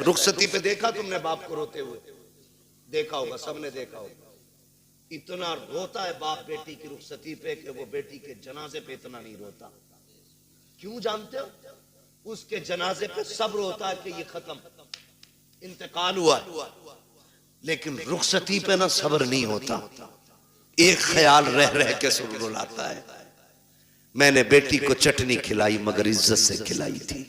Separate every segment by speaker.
Speaker 1: रुखसती पे देखा तुमने बाप को रोते हुए? देखा होगा, सबने देखा होगा। इतना रोता है बाप बेटी की रुखसती पे कि वो बेटी के जनाजे पे इतना नहीं रोता। क्यों जानते हो? उसके जनाजे पे सब्र होता है कि ये खत्म, इंतकाल हुआ, लेकिन रुखसती पे ना सब्र नहीं होता। एक ख्याल रह रह के रुलाता है। मैंने बेटी को चटनी खिलाई मगर इज्जत से खिलाई थी।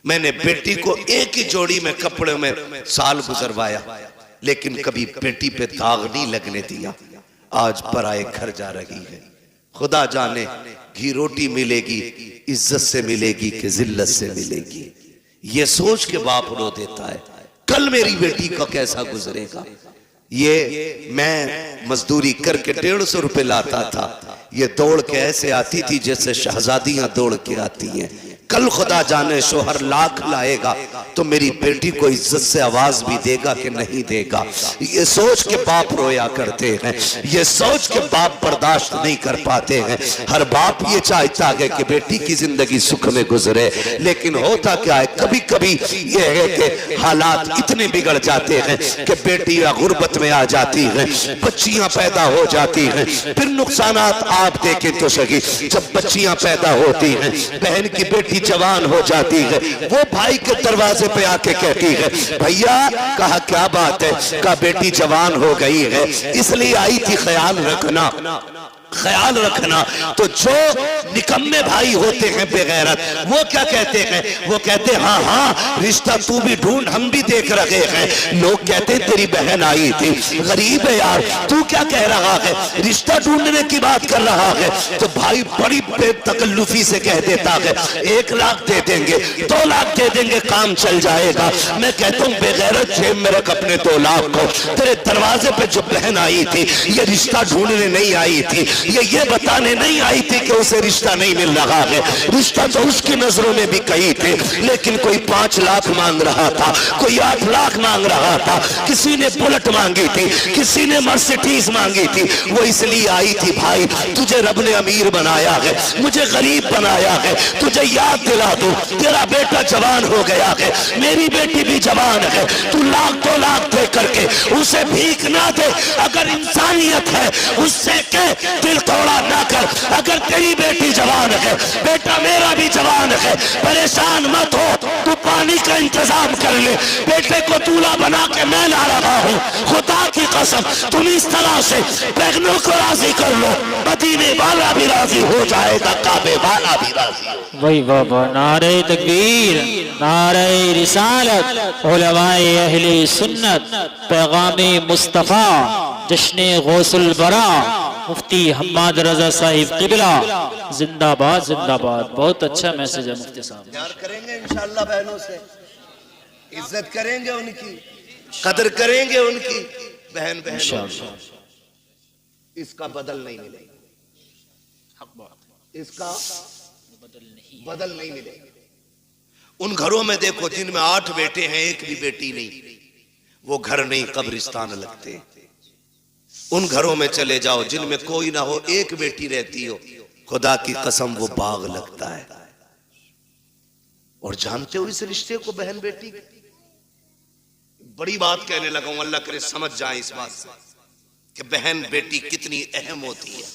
Speaker 1: मैंने बेटी को एक ही जोड़ी में कपड़े में साल गुजरवाया, लेकिन कभी बेटी पे दाग नहीं लगने दिया। आज पराए घर जा रही है, खुदा जाने घी रोटी मिलेगी इज्जत से मिलेगी कि जिल्लत से मिलेगी। ये सोच के बाप रो देता है कल मेरी बेटी का कैसा गुजरेगा। ये मैं मजदूरी करके 150 रुपए लाता था, ये दौड़ के ऐसे आती थी जैसे शहजादियां दौड़ के आती हैं। कल खुदा जाने शोहर लाख लाएगा तो मेरी बेटी को इज्जत से आवाज भी देगा कि नहीं देगा। ये सोच के बाप रोया करते हैं, ये सोच के बाप बर्दाश्त नहीं कर पाते हैं। हर बाप ये चाहता है कि बेटी की जिंदगी सुख में गुजरे, लेकिन होता क्या है कभी कभी ये है कि हालात इतने बिगड़ जाते हैं कि बेटियां गुर्बत में आ जाती हैं, बच्चियां पैदा हो जाती हैं। फिर नुकसानात आप देखें तो सही, जब बच्चियां पैदा होती हैं, बहन की बेटी जवान हो जाती है, वो भाई के दरवाजे पे आके कहती है भैया, कहा क्या बात है? कहा बेटी जवान हो गई है इसलिए आई थी, ख्याल रखना, ख्याल रखना। तो जो निकम्मे भाई होते हैं बेगैरत, वो क्या कहते हैं? वो कहते हैं हाँ हाँ रिश्ता तू भी ढूंढ, हम भी देख रहे हैं। लोग कहते हैं तेरी बहन आई थी, गरीब है यार, तू क्या कह रहा है, रिश्ता ढूंढने की बात कर रहा है। तो भाई बड़ी बेतकल्लुफी से कह देता है 1 लाख दे देंगे, 2 लाख दे देंगे, काम चल जाएगा। मैं कहता हूँ बेगैरत, जेब में रख अपने 2 लाख को। तेरे दरवाजे पे जो बहन आई थी ये रिश्ता ढूंढने नहीं आई थी, ये बताने नहीं आई थी कि उसे रिश्ता नहीं मिल रहा है। रिश्ता तो उसकी नजरों में भी कही थे, लेकिन कोई 5 लाख मांग रहा था, कोई 8 लाख मांग रहा था, किसी ने बुलेट मांगी थी, किसी ने मर्सिडीज मांगी थी। वो इसलिए आई थी भाई तुझे रब ने अमीर बनाया है, मुझे गरीब बनाया है, तुझे याद दिला दूं तेरा बेटा जवान हो गया है, मेरी बेटी भी जवान है। तू लाख 2 लाख दे करके उसे भीख ना दे। अगर इंसानियत है उससे कह दिल तोड़ा ना कर। अगर तेरी बेटी जवान है, बेटा मेरा भी जवान है, परेशान मत हो, तू पानी का इंतजाम कर ले। बेटे को दूल्हा बना के मैं ला रहा हूँ, खुदा की कसम तुम इस तरह से बहनों को राजी कर लो, मदीने वाला भी राजी हो जाएगा, काबे वाला भी राजी हो।
Speaker 2: वही बाबा, नारे तकबीर, नारे रिसालत, उलमाए अहले सुन्नत, पैगामे मुस्तफा, जश्ने गौसुल बरा, मुफ्ती हम्माद रजा साहिब किबला, जिंदाबाद जिंदाबाद। बहुत अच्छा मैसेज है मुफ्ती साहब।
Speaker 1: प्यार करेंगे इंशाअल्लाह बहनों से, इज्जत करेंगे उनकी, कदर करेंगे उनकी। बहन इसका बदल नहीं मिलेगा, इसका बदल नहीं मिलेगा। उन घरों में देखो जिनमें 8 बेटे हैं, एक भी बेटी नहीं, वो घर नहीं कब्रिस्तान लगते। उन घरों में चले जाओ जिनमें कोई ना हो, एक बेटी रहती हो, खुदा की कसम वो बाग लगता है। और जानते हो इस रिश्ते को, बहन बेटी, बड़ी बात कहने लगा हूं, अल्लाह करे समझ जाए इस बात से कि बहन बेटी कितनी अहम होती है,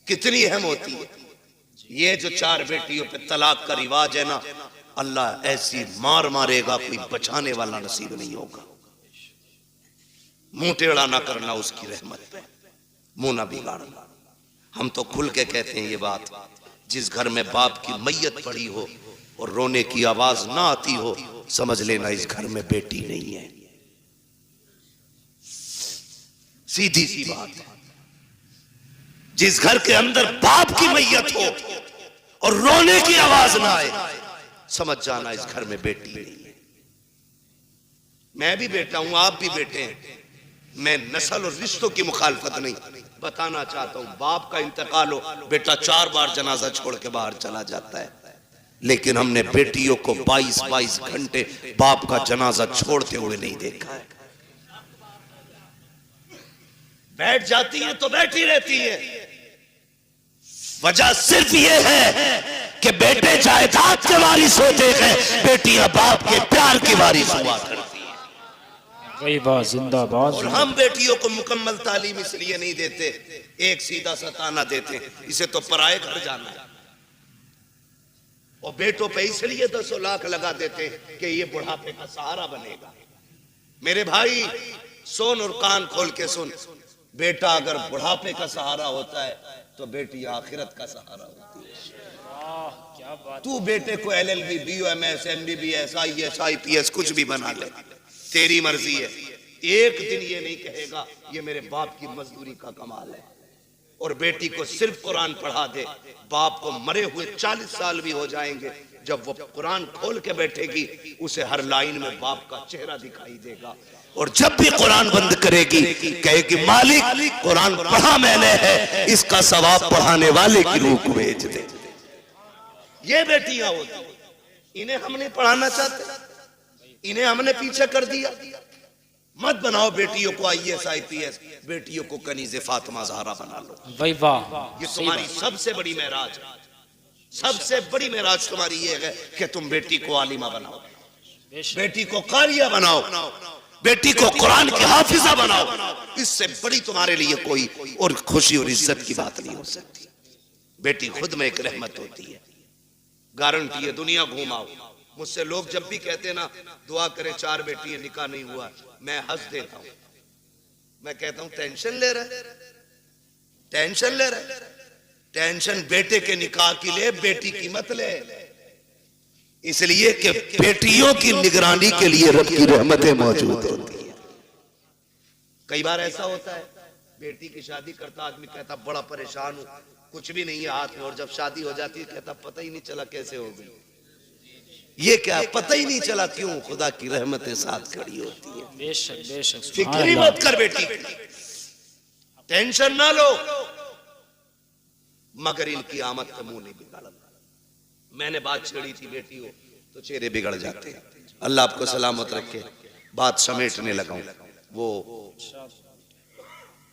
Speaker 1: कितनी अहम होती है। ये जो 4 बेटियों पे तलाक का रिवाज है ना, अल्लाह ऐसी मार मारेगा कोई बचाने वाला नसीब नहीं होगा। मुंह टेढ़ा ना करना उसकी रहमत पे, मुंह ना बिगाड़ना। हम तो खुल के कहते हैं ये बात, जिस घर में बाप की मैयत पड़ी हो और रोने की आवाज ना आती हो, समझ लेना इस घर में बेटी नहीं है। सीधी सी बात है। जिस घर के अंदर बाप की मैयत हो और रोने की आवाज ना आए, समझ जाना इस घर में बेटी नहीं है। मैं भी बेटा हूं, आप भी बेटे हैं। मैं नस्ल और रिश्तों की मुखालफत नहीं, बताना चाहता हूं बाप का इंतकाल हो, बेटा 4 बार जनाजा छोड़ के बाहर चला जाता है, लेकिन हमने बेटियों को 22-22 घंटे बाप का जनाजा छोड़ते हुए नहीं देखा है। बैठ जाती है तो बैठी रहती है। वजह सिर्फ ये है कि बेटे जायदाद के वारिस होते हैं, बेटियां बाप के प्यार की वारिस हुआ करती हैं।
Speaker 2: वही बात जिंदाबाद।
Speaker 1: और हम बेटियों को मुकम्मल तालीम इसलिए नहीं देते, एक सीधा सा ताना देते हैं, इसे तो पराए घर जाना है। और बेटों पे इसलिए 10 लाख लगा देते हैं कि ये बुढ़ापे का सहारा बनेगा। मेरे भाई सुन और कान खोल के सुन, बेटा अगर बुढ़ापे का सहारा होता है तो बेटी आखिरत का सहारा होती है। तू बेटे को LLB, BOMS, MBBS, IAS, IPS कुछ भी बना ले, तेरी मर्जी है। एक दिन ये नहीं कहेगा ये मेरे बाप की मजदूरी का कमाल है। और बेटी को सिर्फ कुरान पढ़ा दे, बाप को मरे हुए 40 साल भी हो जाएंगे, जब वो कुरान खोल के बैठेगी उसे हर लाइन में बाप का चेहरा दिखाई देगा। और जब भी कुरान बंद करेगी कहेगी मालिक कुरान पढ़ा मैंने है, इसका सवाब पढ़ाने वाले की रूह को भेज दे। ये बेटियां होती, इन्हें हम नहीं पढ़ाना चाहते, इन्हें हमने पीछे कर दिया। मत बनाओ बेटियों को IAS, IPS, बेटियों को कनीज़े फातिमा ज़हरा बना लो।
Speaker 2: भाई वाह,
Speaker 1: ये तुम्हारी सबसे बड़ी मेराज है, सबसे बड़ी मेराज तुम्हारी ये है कि तुम बेटी को आलिमा बनाओ, बेटी को कारिया बनाओ, बेटी को कुरान की हाफिजा बनाओ। इससे बड़ी तुम्हारे लिए कोई और खुशी और इज्जत की बात नहीं हो सकती। बेटी खुद में एक रहमत होती है, गारंटी है। दुनिया घुमाओ, मुझसे लोग जब भी कहते ना दुआ करें 4 बेटी है निकाह नहीं हुआ, मैं हंस देता हूं। मैं कहता हूं टेंशन ले रहे, टेंशन ले रहे, टेंशन बेटे के निकाह की ले, बेटी की मत ले। इसलिए कि बेटियों की निगरानी के लिए रब की रहमतें मौजूद होती है। कई बार ऐसा होता है बेटी की शादी करता आदमी कहता बड़ा परेशान हूं, कुछ भी नहीं है हाथ में, और जब शादी हो जाती है कहता पता ही नहीं चला कैसे हो गई। ये क्या पता ही नहीं चला, क्यों? खुदा की रहमतें साथ खड़ी होती है।
Speaker 2: बेशक बेशक,
Speaker 1: फिक्र ही मत कर बेटी, टेंशन ना लो, मगर इनकी आमद का मुंह नहीं बिगाड़ा। मैंने बात छेड़ी थी बेटी हो तो चेहरे बिगड़ जाते हैं। अल्लाह आपको सलामत रखे। बात समेटने लगा हूं। वो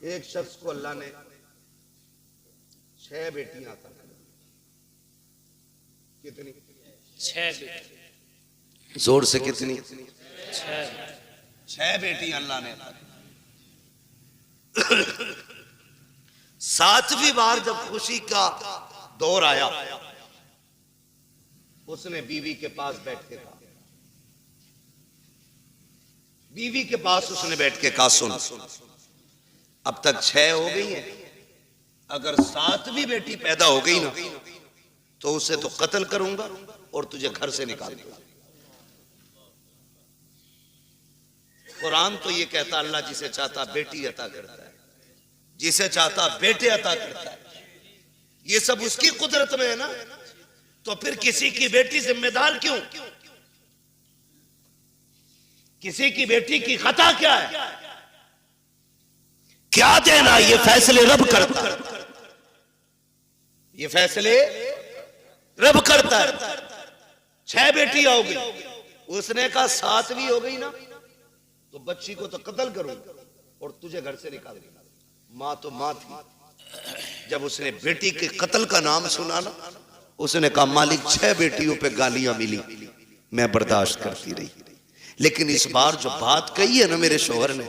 Speaker 1: एक शख्स को अल्लाह ने 6 बेटियां अता की। कितनी? 6 बेटी। जोर से कितनी? 6 बेटी अल्लाह ने अता की। 7वीं बार जब खुशी का दौर आया, उसने बीवी के पास बैठ के कहा, बीवी के पास उसने बैठ के कहा सुन, अब तक 6 हो गई हैं, अगर 7वीं बेटी पैदा हो गई ना तो उसे तो कत्ल करूंगा और तुझे घर से निकाल दूंगा। कुरान तो ये कहता अल्लाह जिसे चाहता बेटी अता करता है, जिसे चाहता बेटे अता करता है। ये सब उसकी कुदरत में है ना, तो फिर किसी की बेटी जिम्मेदार क्यों? किसी की बेटी की खता क्या है? क्या देना? ये फैसले रब करता है, ये फैसले रब करता है। 6 बेटियां हो गई, उसने कहा 7वीं हो गई ना तो बच्ची को तो कत्ल करूंगा और तुझे घर से निकाल दूंगा। मां तो मां थी, जब उसने बेटी के कत्ल का नाम सुना ना उसने कहा मालिक 6 बेटियों पे गालियां मिली, मैं बर्दाश्त करती रही, लेकिन इस बार जो बात कही है ना मेरे शोहर ने,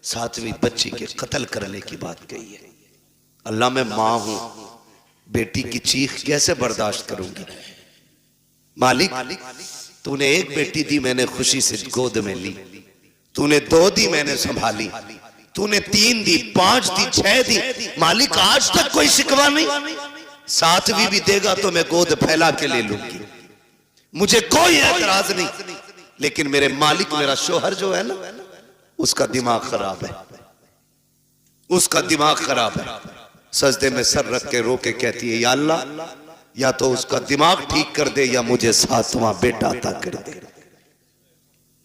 Speaker 1: 7वीं बच्ची के कत्ल करने की बात कही है। अल्लाह मैं मां हूं, बेटी की चीख कैसे बर्दाश्त करूंगी? मालिक तूने 1 बेटी दी, मैंने खुशी से गोद में ली, तूने 2 दी, मैंने संभाली, तूने 3 दी, 5 दी, 6 दी, मालिक आज तक कोई शिकवा नहीं। 7वीं भी देगा तो मैं गोद फैला के ले लूंगी, मुझे कोई एतराज नहीं। लेकिन मेरे मालिक, मेरा शोहर जो है ना, उसका दिमाग खराब है, उसका दिमाग खराब है। सजदे में सर रख के रो के कहती है या अल्लाह, या तो उसका दिमाग ठीक कर दे या मुझे 7वां बेटा अता कर दे।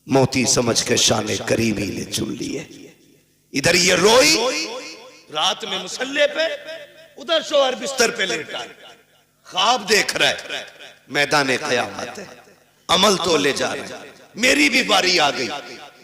Speaker 1: मोती समझ के शाने करीमी ने चुन लिए। इधर ये रोई रात में मुसल्ले पे, उधर शोहर बिस्तर पे लेटा है, ख्वाब देख रहा है, मैदान क़यामत है, अमल तो ले जा रहे हैं, मेरी भी बारी आ गई,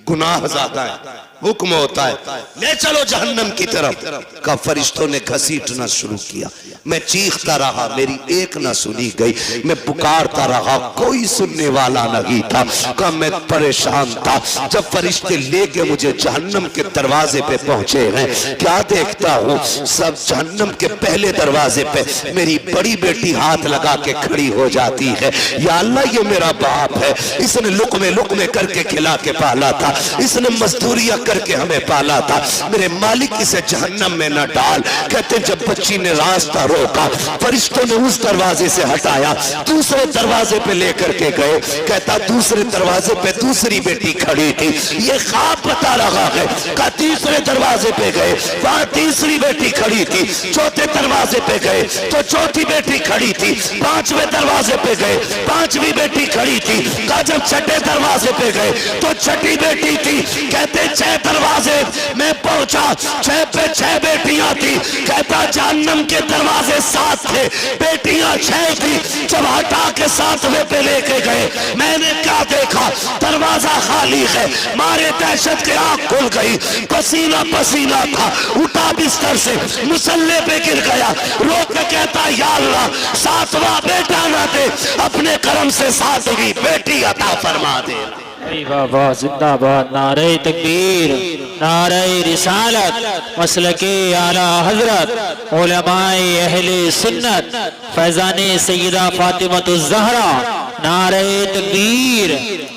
Speaker 1: गुनाह ज़्यादा है, हुक्म होता है ले चलो जहन्नम की तरफ। का फरिश्तों ने घसीटना शुरू किया, मैं चीखता रहा, मेरी एक ना सुनी गई, मैं पुकारता रहा, कोई सुनने वाला नहीं था। का मैं परेशान था। जब फरिश्ते लेके मुझे जहन्नम के दरवाजे पे पहुंचे हैं, क्या देखता हूँ, सब जहन्नम के पहले दरवाजे पे मेरी बड़ी बेटी हाथ लगा के खड़ी हो जाती है। या अल्लाह, ये मेरा बाप है, इसने लुकमे लुकमे करके खिला के पाला था, इसने मजदूरियां करके हमें पाला था, मेरे मालिक इसे जहन्नम में न डाल। कहते जब बच्ची ने रास्ता रोका, फरिश्तों ने उस दरवाजे से हटाया, दूसरे दरवाजे पे लेकर के गए। कहता दूसरे दरवाजे पे दूसरी बेटी खड़ी थी, ये ख्वाब बता रहा है। का तीसरे दरवाजे पे गए, वहां तीसरी बेटी खड़ी थी। चौथे दरवाजे पे गए तो चौथी बेटी खड़ी थी। पांचवें दरवाजे पे गए, पांचवी बेटी खड़ी थी। का जब छठे दरवाजे पे गए तो छठी बेटी थी। कहते 6 दरवाजे में पहुंचा, 6 पे 6 बेटियां थी। कहता जहन्नम के दरवाजे 7 थे, बेटियां 6 थी। जब हटा के 7वें पे लेके गए, मैंने क्या देखा, दरवाजा खाली है। मारे दहशत के आंख खुल गई, पसीना पसीना था, उठा बिस्तर से, मुसल्ले पे गिर गया, रो के कहता या अल्लाह 7वां बेटा ना दे, अपने करम से 7वीं बेटी अता फरमा दे।
Speaker 2: वाह जिंदाबाद, नारे तकबीर, नारे रिसालत, मसलके आला हजरत, उलमाए अहले सुन्नत, फैजाने सैयदा फातिमतुज़ ज़हरा, नारे तकबीर,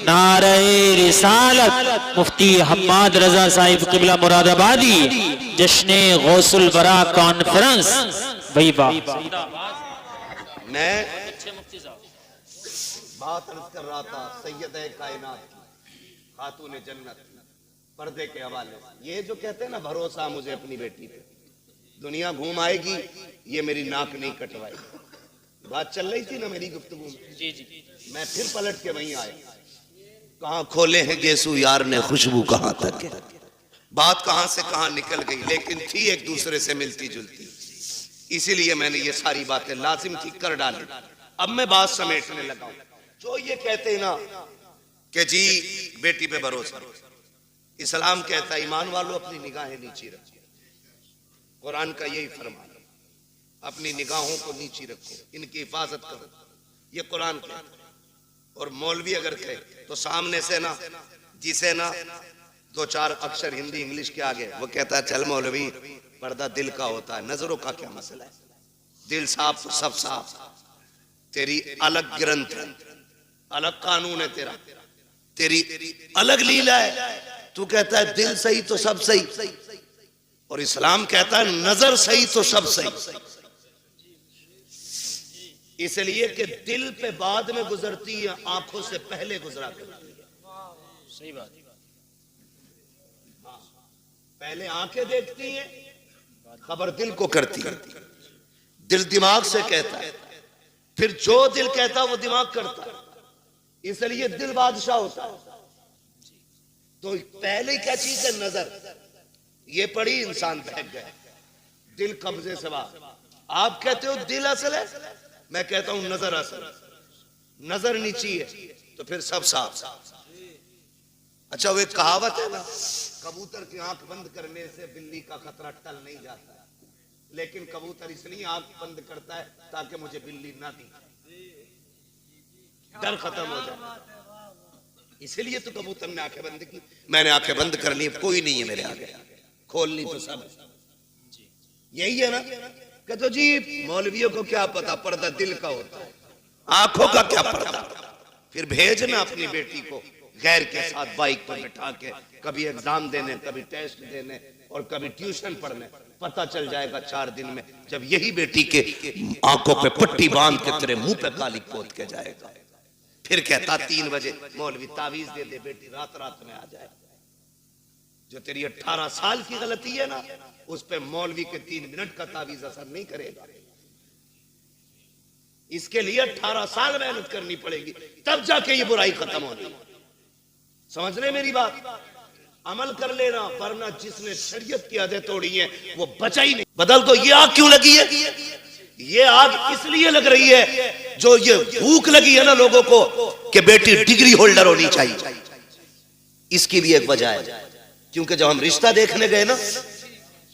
Speaker 2: नारे रिसालत, मुफ्ती हम्माद रजा साहिब क़िबला मुरादाबादी, जश्ने गौसुल बरा कॉन्फ्रेंस। भाई वाह,
Speaker 1: मैं बात अर्ज कर रहा था सैयद कायनात की, खातून जन्नत, पर्दे के हवाले से। ये जो कहते हैं ना भरोसा मुझे अपनी बेटी पे, दुनिया घूम आएगी, ये मेरी नाक नहीं कटवाएगी। बात चल रही थी ना मेरी गुफ्तगू में, जी जी, मैं फिर पलट के वहीं आया। कहाँ खोले हैं गेसू यार ने खुशबू, कहाँ तक है, बात कहाँ से कहाँ निकल गई, लेकिन थी एक दूसरे से मिलती जुलती, इसीलिए मैंने ये सारी बातें लाजिम थी कर डाली। अब मैं बात समेटने लगा हूं। जो ये कहते हैं ना कि जी बेटी पे भरोसा, इस्लाम कहता है ईमान वालों अपनी निगाहें नीची रखो। कुरान का यही फरमान, अपनी निगाहों को नीची रखो, इनकी हिफाजत करो, ये कुरान कहता है। और मौलवी अगर कहे तो सामने से ना, जिसे ना 2-4 अक्षर हिंदी इंग्लिश के आगे, वो कहता है चल मौलवी, पर्दा दिल का होता है, नजरों का क्या मसला है, दिल साफ तो सब साफ, तेरी अलग ग्रंथ है, अलग कानून है तेरा, तेरी अलग लीला है। तू कहता है दिल सही तो सब सही, और इस्लाम कहता है नजर सही तो सब सही। इसलिए कि दिल पे बाद में गुजरती है, आंखों से पहले गुजरा करती है। सही बात, पहले आंखें देखती हैं, खबर दिल को करती है। दिल दिमाग से कहता है, फिर जो दिल कहता है वो दिमाग करता है, इसलिए दिल बादशाह होता है। तो पहले क्या चीज है, नजर। ये पड़ी इंसान बहक गए, दिल कब्जे से बाहर। आप कहते हो दिल असल है, मैं कहता हूं नजर असल। नजर नीची है तो फिर सब साफ। अच्छा, वो एक कहावत है ना, कबूतर की आंख बंद करने से बिल्ली का खतरा टल नहीं जाता है, लेकिन कबूतर इसलिए आंख बंद करता है ताकि मुझे बिल्ली ना दिखे, डर खत्म हो जाए। इसलिए तो कबूतर ने आंखें बंद की, मैंने आंखें बंद कर ली, कोई नहीं है मेरे आगे, खोलनी तो सब। यही है ना, कहते जी मौलवियों को क्या पता, पर्दा दिल का होता है, आंखों का क्या पर्दा। फिर भेजना अपनी बेटी को गैर के साथ बाइक पर बिठा के, कभी एग्जाम देने, कभी टेस्ट देने, और कभी ट्यूशन पढ़ने। पता चल जाएगा 4 दिन में, जब यही बेटी के आंखों पे पट्टी बांध के तेरे मुंह पे काली पोत के जाएगा। फिर कहता 3 बजे मौलवी तावीज दे दे, बेटी रात रात में आ जाए। जो तेरी 18 साल की गलती है ना, उस पे मौलवी के 3 मिनट का तावीज असर नहीं करेगा। इसके लिए 18 साल मेहनत करनी पड़ेगी, तब जाके ये बुराई खत्म होगी। समझ रहे मेरी बात? अमल कर लेना, वरना जिसने शरीयत की आदत तोड़ी है वो बचा ही नहीं। बदल तो ये आग क्यों लगी है? ये आग इसलिए लग रही है, जो ये भूख लगी है ना लोगों को कि बेटी डिग्री होल्डर होनी चाहिए, इसकी भी एक वजह है। क्योंकि जब हम रिश्ता देखने गए ना,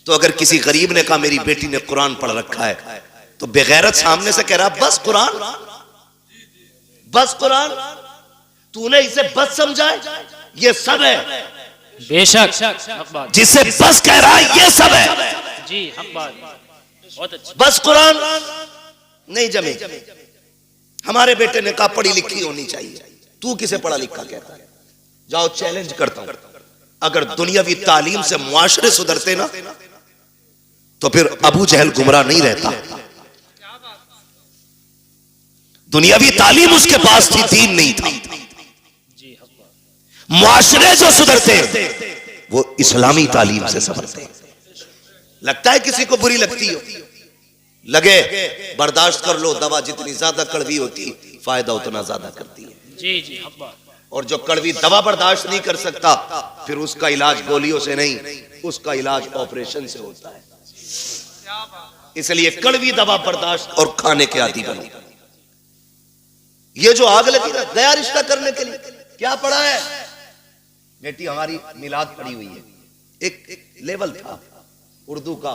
Speaker 1: तो अगर किसी गरीब ने कहा मेरी बेटी ने कुरान पढ़ रखा है, तो बेगैरत सामने से कह रहा बस कुरान, बस कुरान, तूने इसे बस समझा है, ये सब है।
Speaker 2: बेशक
Speaker 1: जिसे बस कह रहा है ये सब है
Speaker 2: जी, हक बात, बहुत अच्छा।
Speaker 1: बस कुरान नहीं जमे। हमारे बेटे ने कहा पढ़ी लिखी होनी चाहिए, तू किसे पढ़ा लिखा कहता है? जाओ चैलेंज करता हूं, अगर दुनियावी तालीम से मुआशरे सुधरते ना, तो फिर अबू जहल गुमराह नहीं रहता। दुनियावी तालीम उसके पास थी, दीन नहीं था। मुआशरे जो सुधरते वो इस्लामी तालीम से सुधरते। लगता है किसी को बुरी लगती हो, लगे बर्दाश्त कर लो, दवा जितनी ज्यादा कड़वी होती फायदा उतना ज्यादा करती है। जी जी, और जो कड़वी दवा बर्दाश्त नहीं कर सकता, फिर उसका इलाज गोलियों से नहीं, उसका इलाज ऑपरेशन से होता है। इसलिए कड़वी दवा बर्दाश्त और खाने के आदी बनो। ये जो आग लगी ना गया रिश्ता करने के लिए, क्या पढ़ा है? बेटी हमारी मिलाद पढ़ी हुई है। एक लेवल था उर्दू का,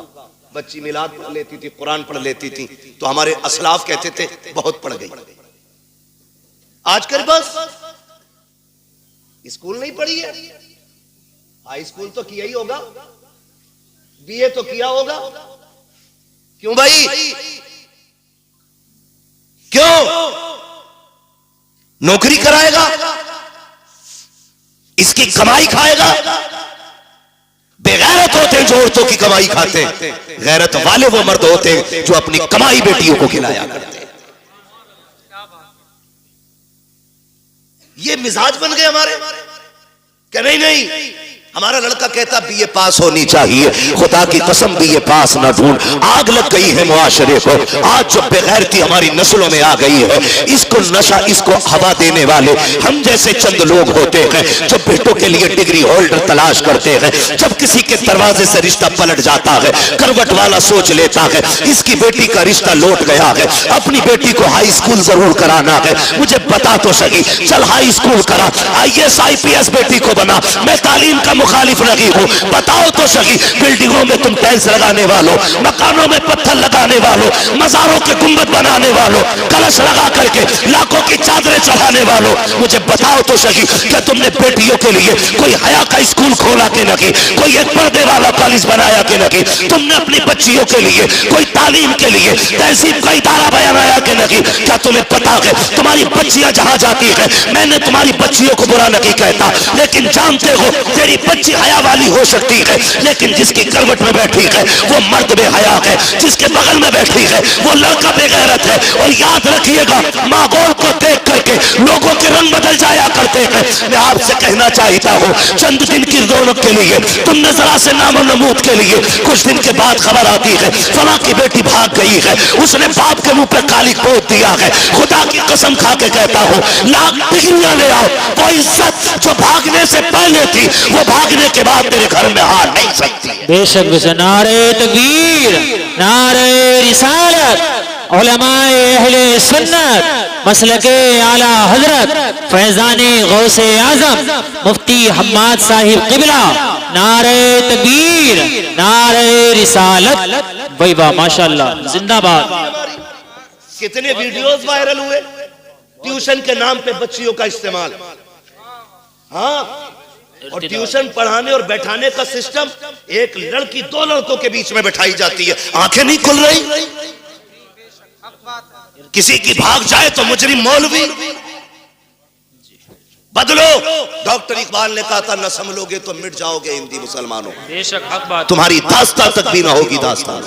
Speaker 1: बच्ची मिलाद पढ़ लेती थी, कुरान पढ़ लेती थी, तो हमारे असलाफ कहते थे बहुत पढ़ गई। आजकल बस स्कूल नहीं पढ़ी है, हाई स्कूल तो किया ही होगा, बीए तो किया होगा। क्यों भाई, क्यों? नौकरी कराएगा, इसकी कमाई खाएगा। बेगैरत होते हैं जो औरतों की कमाई खाते हैं, गैरत वाले वो मर्द होते हैं जो अपनी कमाई बेटियों को खिलाया करते हैं। ये मिजाज बन गए हमारे कि नहीं नहीं, हमारा लड़का कहता बीए पास होनी चाहिए, खुदा की कसम बीए पास ना ढूंढ। आग लग गई है मुआशरे को। आज जो बेगैरती हमारी नस्लों में आ गई है, इसको नशा, इसको हवा देने वाले हम जैसे चंद लोग होते हैं जो बेटों के लिए डिग्री होल्डर तलाश करते हैं। जब किसी के दरवाजे से रिश्ता पलट जाता है, करवट वाला सोच लेता है इसकी बेटी का रिश्ता लौट गया है, अपनी बेटी को हाई स्कूल जरूर कराना है। मुझे बता तो सही, चल हाई स्कूल करा, IAS IPS बेटी को बना। मैं तालीम का मुखालिफ नहीं हूं, बताओ तो सही। बिल्डिंगों में तुम टाइल्स लगाने वालों, मकानों में पत्थर लगाने वालों, मजारों के गुंबद बनाने वालों, कलश लगा करके लाखों की चादरें चढ़ाने वालों, मुझे बताओ तो सही, क्या तुमने बेटियों के लिए कोई हया का स्कूल खोला के नहीं, कोई एक पर्दे वाला कॉलेज बनाया के नहीं? तुमने अपनी बच्चियों के लिए कोई तालीम के लिए तहजीब का इदारा बनाया के नहीं? क्या तुम्हें पता है तुम्हारी बच्चियां जहां जाती है, मैंने तुम्हारी बच्चियों को बुरा नहीं कहता, लेकिन जानते हो तेरी बच्ची हया वाली हो सकती है, लेकिन जिसकी करवट में बैठी है वो मर्द बेहया है, जिसके बगल में बैठी है वो लड़का बेगैरत है। और याद रखिएगा, माहौल को देख करके लोगों के रंग बदल जाया करते हैं। मैं आपसे कहना चाहता हूँ, चंद दिन की रौनक के लिए, तुमने जरा से नामो नमूद के लिए, कुछ दिन के बाद खबर आती है फला की बेटी भाग गई है, उसने बाप के मुंह पे काली पोत दिया है। खुदा की कसम खा के कहता हूँ, लाख डिग्रियां ले आओ, वो इज्जत जो भागने से पहले थी वो भागने के बाद तेरे घर में आ नहीं सकती।
Speaker 2: बेशक नारे तकबीर, नारे रिसालत, उलमाए अहले सुन्नत, मसलके आला हजरत फैजाने गौसे आजम मुफ्ती हम्माद साहिब किबला, नारे तकबीर, नारे रिसालत। भाई वाह, माशाल्लाह, जिंदाबाद।
Speaker 1: कितने वीडियोस वायरल हुए ट्यूशन के नाम पे बच्चियों का इस्तेमाल। हाँ, और ट्यूशन पढ़ाने और बैठाने का सिस्टम, एक लड़की दो लड़कों के बीच में बैठाई जाती है, आंखें नहीं खुल रही। किसी की भाग जाए तो मुजरिम मौलवी। बदलो, डॉक्टर इकबाल ने कहा था न संभलोगे तो मिट जाओगे हिंदी मुसलमानों।
Speaker 2: बेशक हक बात,
Speaker 1: तुम्हारी दास्तां तक भी ना होगी दास्तां।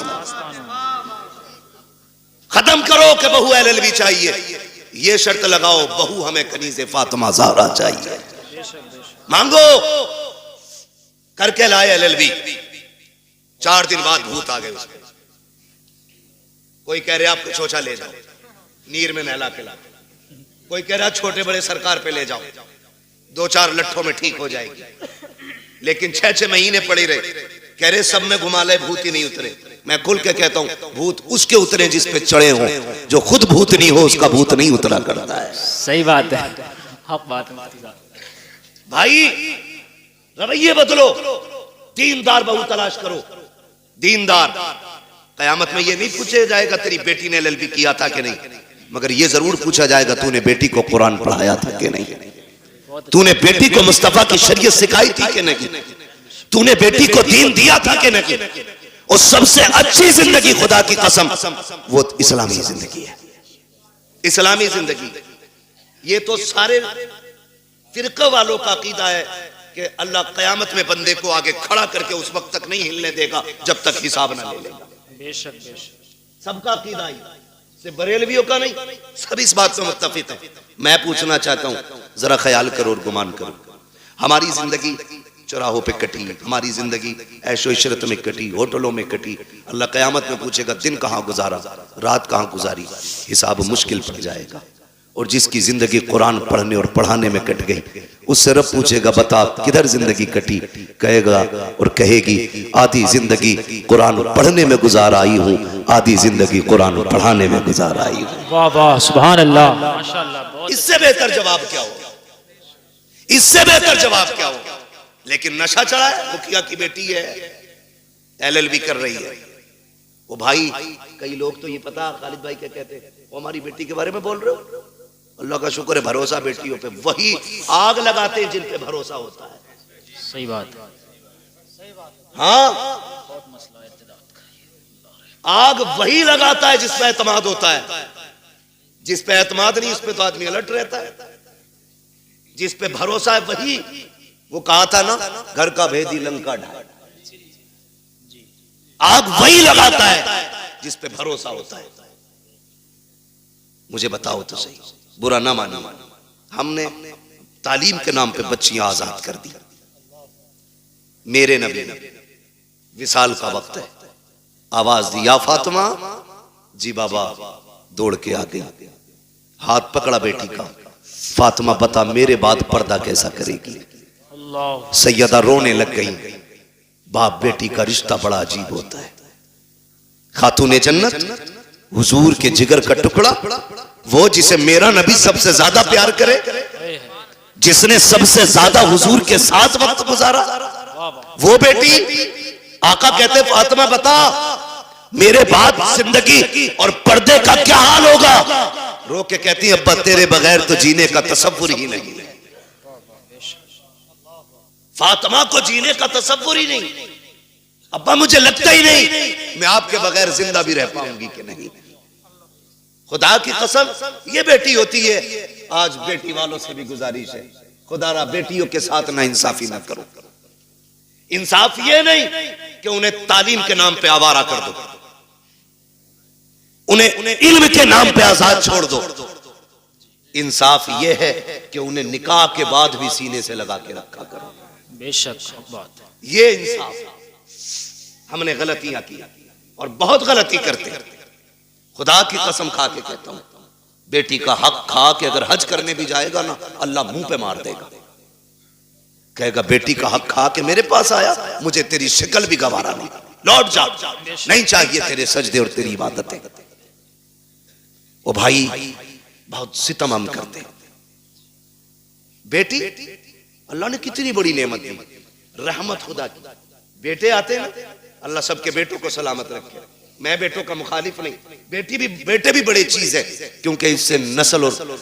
Speaker 1: खत्म करो कि बहू LLB चाहिए, ये शर्त लगाओ बहू हमें कनीज़े फातिमा ज़हरा चाहिए। मांगो, करके लाए LLB, 4 दिन बाद भूत आ गए उसमें। कोई कह रहे आपको चोचा ले जाओ, नीर में नहला के ला। कोई कह रहा छोटे बड़े सरकार पे ले जाओ, 2-4 लट्ठों में ठीक हो जाएगी। लेकिन 6-6 महीने पड़ी रहे, कह रहे सब में घुमा ले, भूत ही नहीं उतरे। मैं खुल के कहता हूं, भूत उसके उतरे जिस पे चढ़े हों, जो खुद भूत नहीं हो उसका भूत नहीं उतरा करता है।
Speaker 2: सही बात है, हक बात है भाई।
Speaker 1: रवैये बदलो, दीनदार बहू तलाश करो। दीनदार कयामत में ये नहीं पूछा जाएगा तेरी बेटी ने एलएलबी किया था कि नहीं, मगर ये जरूर पूछा जाएगा तूने बेटी को कुरान पढ़ाया था कि नहीं, तूने बेटी को मुस्तफा की शरीयत सिखाई थी कि नहीं, तूने बेटी को दीन दिया था कि नहीं। और सबसे अच्छी जिंदगी खुदा की कसम वो इस्लामी जिंदगी है, इस्लामी जिंदगी। ये तो सारे फिरके वालों का अकीदा है कि अल्लाह कयामत में बंदे को आगे खड़ा करके उस वक्त तक नहीं हिलने देगा जब तक हिसाब ना ले लेगा।
Speaker 2: बेशक बेशक
Speaker 1: सबका अकीदा ही, सिर्फ बरेलवियों का नहीं, सब इस बात पे मुत्तफिक है। मैं पूछना चाहता हूं, जरा ख्याल करो और गुमान करो, हमारी जिंदगी चौराहों पे कटी, हमारी जिंदगी ऐशो इशरत में कटी, होटलों में कटी। अल्लाह कयामत में पूछेगा दिन कहां गुजारा, रात कहां गुजारी, हिसाब मुश्किल पड़ जाएगा। और जिसकी जिंदगी कुरान पढ़ने और पढ़ाने में कट गई, उससे रब पूछेगा बता किधर जिंदगी कटी, कहेगा और कहेगी आधी जिंदगी कुरान पढ़ने में गुजार आई हूँ, आधी जिंदगी कुरान पढ़ाने में गुजार आई हूँ।
Speaker 2: वाह वाह सुभान अल्लाह माशाअल्लाह।
Speaker 1: इससे बेहतर जवाब क्या होगा, इससे बेहतर जवाब क्या होगा। लेकिन नशा चढ़ा है, मुखिया की बेटी है एलएलबी कर रही है, वो भाई कई लोग तो ये पता खालिद भाई क्या कहते हैं, वो हमारी बेटी के बारे में बोल रहे हो, अल्लाह का शुक्र है भरोसा बेटियों पे, वही आग लगाते हैं जिन पे भरोसा होता है।
Speaker 2: सही बात,
Speaker 1: हाँ आग वही लगाता है जिस पे एतमाद होता है, जिस पे एतमाद नहीं उस पे तो आदमी अलर्ट रहता है, जिस पे भरोसा है वही, वो कहा था ना घर का भेदी लंका ढाल, आग वही लगाता है जिस पे भरोसा होता है। मुझे बताओ तो सही, बुरा ना मानो, हमने तालीम के नाम पे बच्चियां आजाद कर दी। मेरे नबी विसाल का वक्त है, आवाज दी या फातिमा, जी बाबा, दौड़ के आ गई, हाथ पकड़ा बेटी का, फातिमा बता मेरे बाद पर्दा कैसा करेगी। सैयदा रोने लग गई, बाप बेटी का रिश्ता बड़ा अजीब होता है। खातूने जन्नत हुजूर के जिगर का टुकड़ा, वो जिसे मेरा नबी सबसे ज्यादा प्यार करे, जिसने सबसे ज्यादा हुजूर के साथ वक्त गुजारा, वो बेटी आका कहते फातिमा बता मेरे बाद जिंदगी और पर्दे का क्या हाल होगा। रो के कहती अब्बा तेरे बगैर तो जीने का तसव्वुर ही नहीं है। फातिमा को जीने का तसव्वुर ही नहीं, अब्बा मुझे लगता ही नहीं मैं आपके बगैर जिंदा भी रह पाऊंगी कि नहीं। खुदा की कसम ये बेटी होती है। आज बेटी वालों से भी गुजारिश है, खुदारा बेटियों के साथ ना इंसाफी ना करो। इंसाफ ये नहीं कि उन्हें तालीम के नाम पे आवारा कर दो, उन्हें इल्म के नाम पे आजाद छोड़ दो। इंसाफ ये है कि उन्हें निकाह के बाद भी सीने से लगा के रखा करो।
Speaker 2: बेशक बात,
Speaker 1: ये इंसाफ। हमने गलतियां की और बहुत गलती करते हैं। खुदा की कसम खा के कहता हूं, बेटी का हक खा के अगर हज करने भी जाएगा ना, अल्लाह मुंह पे मार देगा, कहेगा बेटी का हक खा के मेरे पास आया, मुझे तेरी शक्ल भी गवारा नहीं, लौट जा, नहीं चाहिए तेरे सजदे और तेरी इबादतें। ओ भाई बहुत सितम हम करते हैं। बेटी अल्लाह ने कितनी बड़ी नेमत दी, रहमत खुदा की। बेटे आते हैं, अल्लाह सबके बेटों को सलामत रखे। मैं बेटों का मुखालिफ नहीं, बेटे भी बड़ी चीज है, क्योंकि इससे नस्ल और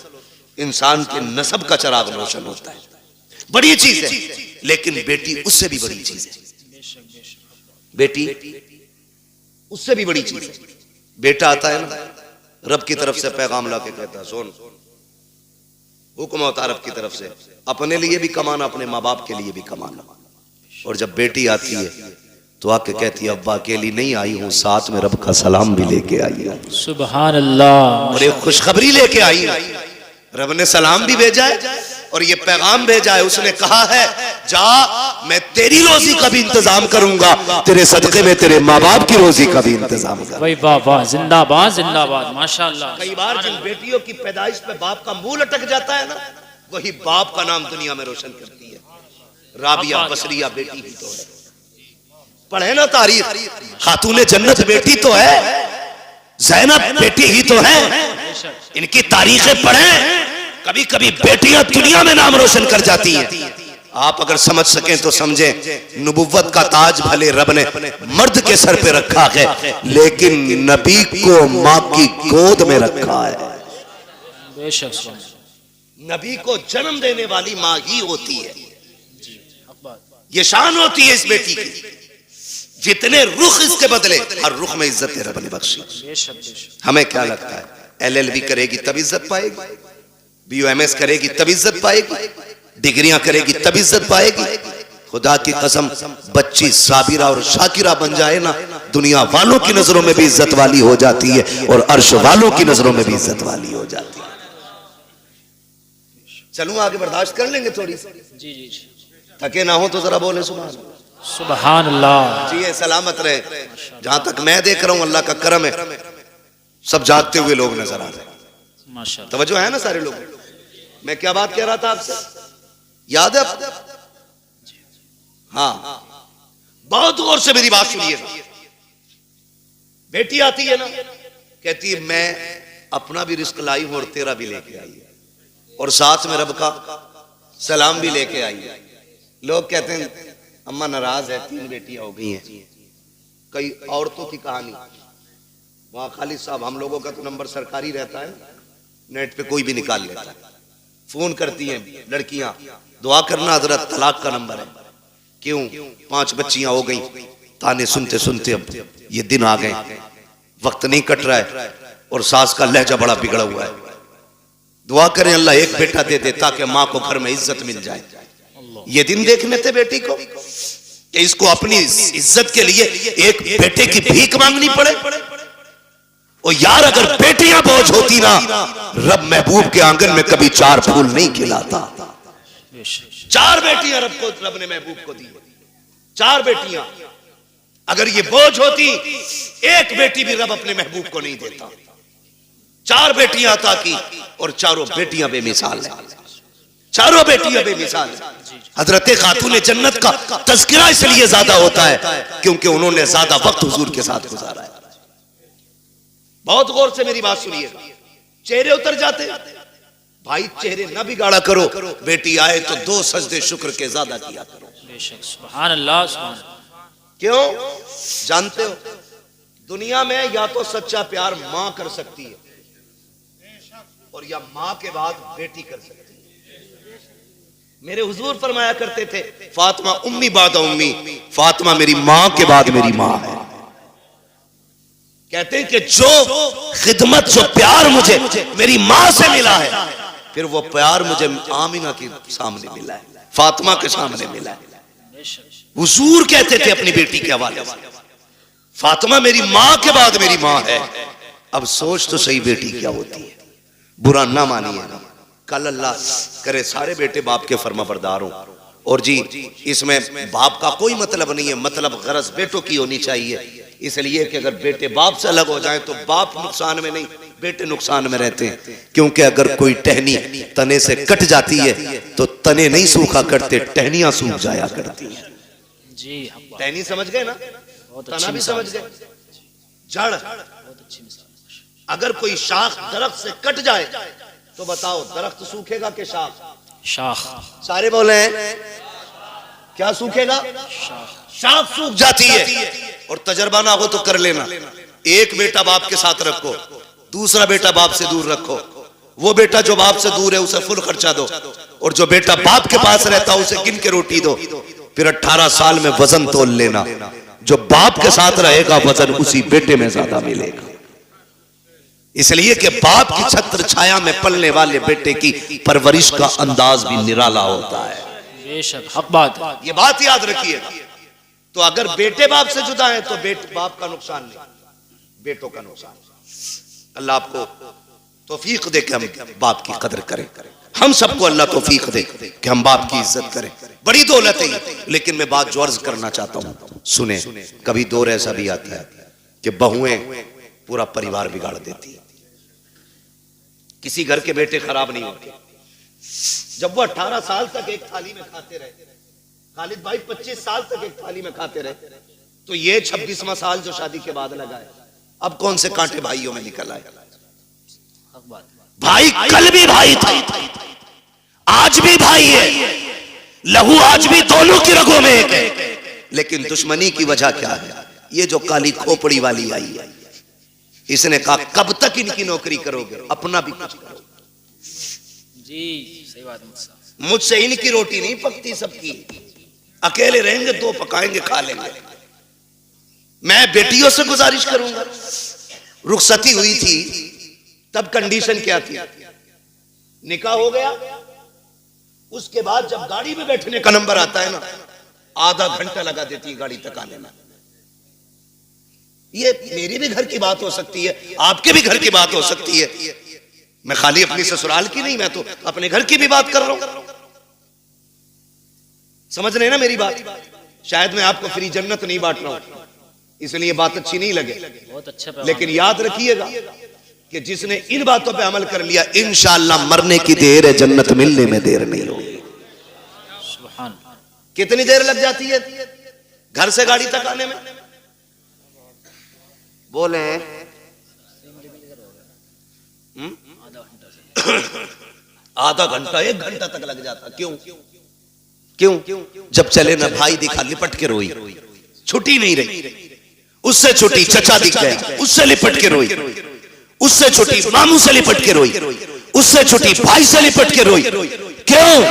Speaker 1: इंसान के नसब का चराग रोशन होता है, बड़ी चीज है। लेकिन बेटी उससे भी बड़ी चीज है, बेटी उससे भी बड़ी चीज है। बेटा आता है ना, रब की तरफ से पैगाम ला के कहता है सुन, हुक्म होता रब की तरफ से, अपने लिए भी कमाना, अपने माँ बाप के लिए भी कमाना। और जब बेटी आती है तो आके कहती है अब्बा अकेली नहीं आई हूँ, साथ में रब का सलाम भी लेके आई हूँ।
Speaker 2: सुभान अल्लाह।
Speaker 1: और एक खुशखबरी लेके आई हूँ, रब ने सलाम भी भेजा है और ये पैगाम भेजा है। उसने कहा है जा, मैं तेरी रोजी का भी इंतजाम करूंगा, तेरे सदके में तेरे माँ बाप की रोजी का भी इंतजाम करूंगा।
Speaker 2: भाई वाह वाह, जिंदाबाद जिंदाबाद माशाअल्लाह।
Speaker 1: कई बार जिन बेटियों की पैदाइश पे बाप का मुंह लटक जाता है ना, वही बाप का नाम दुनिया में रोशन करती है। राबिया बसरिया बेटी ही तो है, पढ़े ना तारीख, खातूने जन्नत बेटी तो है, ज़ैनब बेटी ही तो है। इनकी तारीखें पढ़ें, कभी कभी बेटियां दुनिया में नाम रोशन कर जाती हैं। आप अगर समझ सकें तो समझें, नबुव्वत का ताज भले रब ने मर्द के सर पे रखा है, लेकिन नबी को माँ की गोद में रखा है।
Speaker 2: बेशक
Speaker 1: नबी को जन्म देने वाली माँ ही होती है। ये शान होती है इस बेटी की। जितने रुख इसके बदले, हर रुख में इज्जत रब ने बख्शी। हमें क्या लगता है, LLB करेगी तब इज्जत पाएगी, BUMS करेगी तब इज्जत पाएगी, डिग्रियां करेगी तब इज्जत पाएगी? खुदा की कसम, बच्ची साबिरा और शाकिरा बन जाए ना, दुनिया वालों की नजरों में भी इज्जत वाली हो जाती है और अर्श वालों की नजरों में भी इज्जत वाली हो जाती है। चलूं आगे, बर्दाश्त कर लेंगे थोड़ी सी? जी। थके ना हो तो जरा बोले सुभान अल्लाह। जी ये सलामत रहे। जहां तक मैं देख रहा हूं अल्लाह का करम है, सब जागते हुए लोग नजर आ रहे हैं। माशाअल्लाह, तवज्जो है ना सारे लोग? मैं क्या बात कह रहा था आपसे, याद है? हाँ, बहुत गौर से मेरी बात सुनिएगा। बेटी आती है ना, कहती है मैं अपना भी रिस्क लाई हूं और तेरा भी लेके आई है, और साथ में रब का सलाम भी लेके आई है। लोग कहते हैं अम्मा नाराज है, 3 बेटियां हो गई हैं। कई औरतों की कहानी, वहां खालिद साहब, हम लोगों का तो नंबर सरकारी रहता है, नेट पे कोई भी निकाल लेता है। फोन करती हैं लड़कियां, दुआ करना हजरत, तलाक का नंबर है। क्यों? 5 बच्चियां हो गई। ताने सुनते सुनते अब ये दिन आ गए, वक्त नहीं कट रहा है और सास का लहजा बड़ा बिगड़ा हुआ है। दुआ करें अल्लाह एक बेटा दे दे ताकि माँ को घर में इज्जत मिल जाए। ये दिन देखने थे बेटी को कि इसको अपनी इज्जत के लिए एक बेटे की भीख मांगनी पड़े। और यार अगर बेटियां बोझ होती ना, रब महबूब के आंगन में कभी 4 फूल नहीं खिलाता। 4 बेटियां रब ने महबूब को दी, 4 बेटियां। अगर ये बोझ होती, एक बेटी भी रब अपने महबूब को नहीं देता। 4 बेटियां अता की और चारों बेटियां बेमिसाल है, चारों बेटियां बेमिसाल है। हजरत खातून जन्नत का तज़किरा इसलिए ज्यादा होता है क्योंकि उन्होंने ज्यादा वक्त हुजूर के साथ गुजारा है। बहुत गौर से मेरी बात सुनिए, चेहरे उतर जाते भाई, चेहरे ना बिगाड़ा करो। बेटी आए तो 2 सजदे शुक्र के ज्यादा किया करो। सुभान अल्लाह, सुभान। क्यों? जानते हो दुनिया में या तो सच्चा प्यार मां कर सकती है और या मां के बाद बेटी कर सकती है। मेरे हुजूर फरमाया करते थे, फातिमा उम्मी बाद उम्मी, फातिमा मेरी मां के बाद मेरी मां है। कहते हैं कि जो खिदमत, जो प्यार मुझे मेरी मां से मिला है, फिर वो प्यार मुझे आमिना के सामने मिला है, फातिमा के सामने मिला है। हुजूर कहते थे अपनी बेटी के हवाले से, फातिमा मेरी मां के बाद मेरी मां है। अब सोच तो सही बेटी क्या होती है। बुरा ना मानिए, कल अल्लाह करे सारे बेटे बाप के फर्माबरदार हों। और जी इसमें बाप का कोई मतलब नहीं है, मतलब गरज बेटों की होनी चाहिए। इसलिए कि अगर बेटे बाप से अलग हो जाए तो बाप नुकसान में नहीं, बेटे नुकसान में रहते हैं। क्योंकि अगर कोई टहनी तने से कट जाती है तो तने नहीं सूखा करते, टहनियां सूख जाया करती हैं। जी, टहनी समझ गए ना, तना भी समझ गए, जड़। अगर कोई शाख दरख्त से कट जाए तो बताओ दरख्त सूखेगा कि शाख? शाख। सारे बोले हैं क्या सूखेगा? शाख सूख जाती है। और तजर्बा ना हो तो कर लेना, एक बेटा बाप के साथ रखो, दूसरा बेटा बाप से दूर रखो। वो बेटा जो बाप से दूर है उसे फुल खर्चा दो, और जो बेटा बाप के पास रहता है उसे गिन के रोटी दो। फिर 18 साल में वजन तोल लेना, जो बाप के साथ रहेगा वजन उसी बेटे में ज्यादा मिलेगा। इसलिए कि बाप की छत्र छाया में पलने वाले बेटे की परवरिश का अंदाज भी निराला होता है। बेशक हक बात, ये बात याद रखिएगा। तो अगर बेटे बाप से जुदा है तो बाप का नुकसान नहीं, बेटों का नुकसान। अल्लाह आपको तौफीक दे कि हम बाप की कदर करें। हम सबको अल्लाह तौफीक दे कि हम बाप की इज्जत करें। बड़ी दौलत है। लेकिन मैं बात जो अर्ज करना चाहता हूं, सुने। कभी दौर ऐसा भी आता है कि बहुएं पूरा परिवार बिगाड़ देती है। किसी घर के बेटे खराब नहीं होते। जब वो 18 साल तक एक थाली में खाते रहे, खालिद भाई 25 साल तक एक थाली में खाते रहे, तो ये 26वां साल जो शादी के बाद लगा है, अब कौन से कांटे भाइयों में निकल आए। भाई कल भी भाई था, आज भी भाई है, लहू आज भी दोनों की रगों में एक है, लेकिन दुश्मनी की वजह क्या है? ये जो काली खोपड़ी वाली आई है, इसने कहा कब तक इनकी नौकरी करोगे, अपना भी कुछ करो।
Speaker 2: जी सही बात है।
Speaker 1: मुझसे इनकी रोटी नहीं पकती, सबकी। अकेले रहेंगे तो पकाएंगे, खा लेंगे। मैं बेटियों से गुजारिश करूंगा। रुखसती हुई थी तब कंडीशन क्या थी? निकाह हो गया, उसके बाद जब गाड़ी में बैठने का नंबर आता है ना, आधा घंटा लगा देती है गाड़ी तक आने में। ये मेरी भी घर की बात हो सकती है, आपके भी घर की बात हो सकती है। मैं खाली अपनी ससुराल की नहीं, मैं तो अपने घर की भी बात कर रहा हूं। समझ रहे हैं ना मेरी बात? शायद मैं आपको फ्री जन्नत नहीं बांट रहा हूं, इसलिए बात अच्छी नहीं लगे।
Speaker 2: बहुत अच्छा,
Speaker 1: लेकिन याद रखिएगा कि जिसने इन बातों पे अमल कर लिया, इंशाअल्लाह मरने की देर है, जन्नत मिलने में देर नहीं होगी।
Speaker 2: सुभान।
Speaker 1: कितनी देर लग जाती है घर से गाड़ी तक आने में? बोले आधा घंटा, 1 घंटा तक लग जाता। क्यों? क्यों? जब चले ना भाई दिखा, लिपट के रोई, छुट्टी नहीं रही। उससे छुट्टी चचा दिख गया, उससे लिपट के रोई। उससे छुट्टी मामू से लिपट के रोई। उससे छुट्टी भाई से लिपट के रोई। क्यों?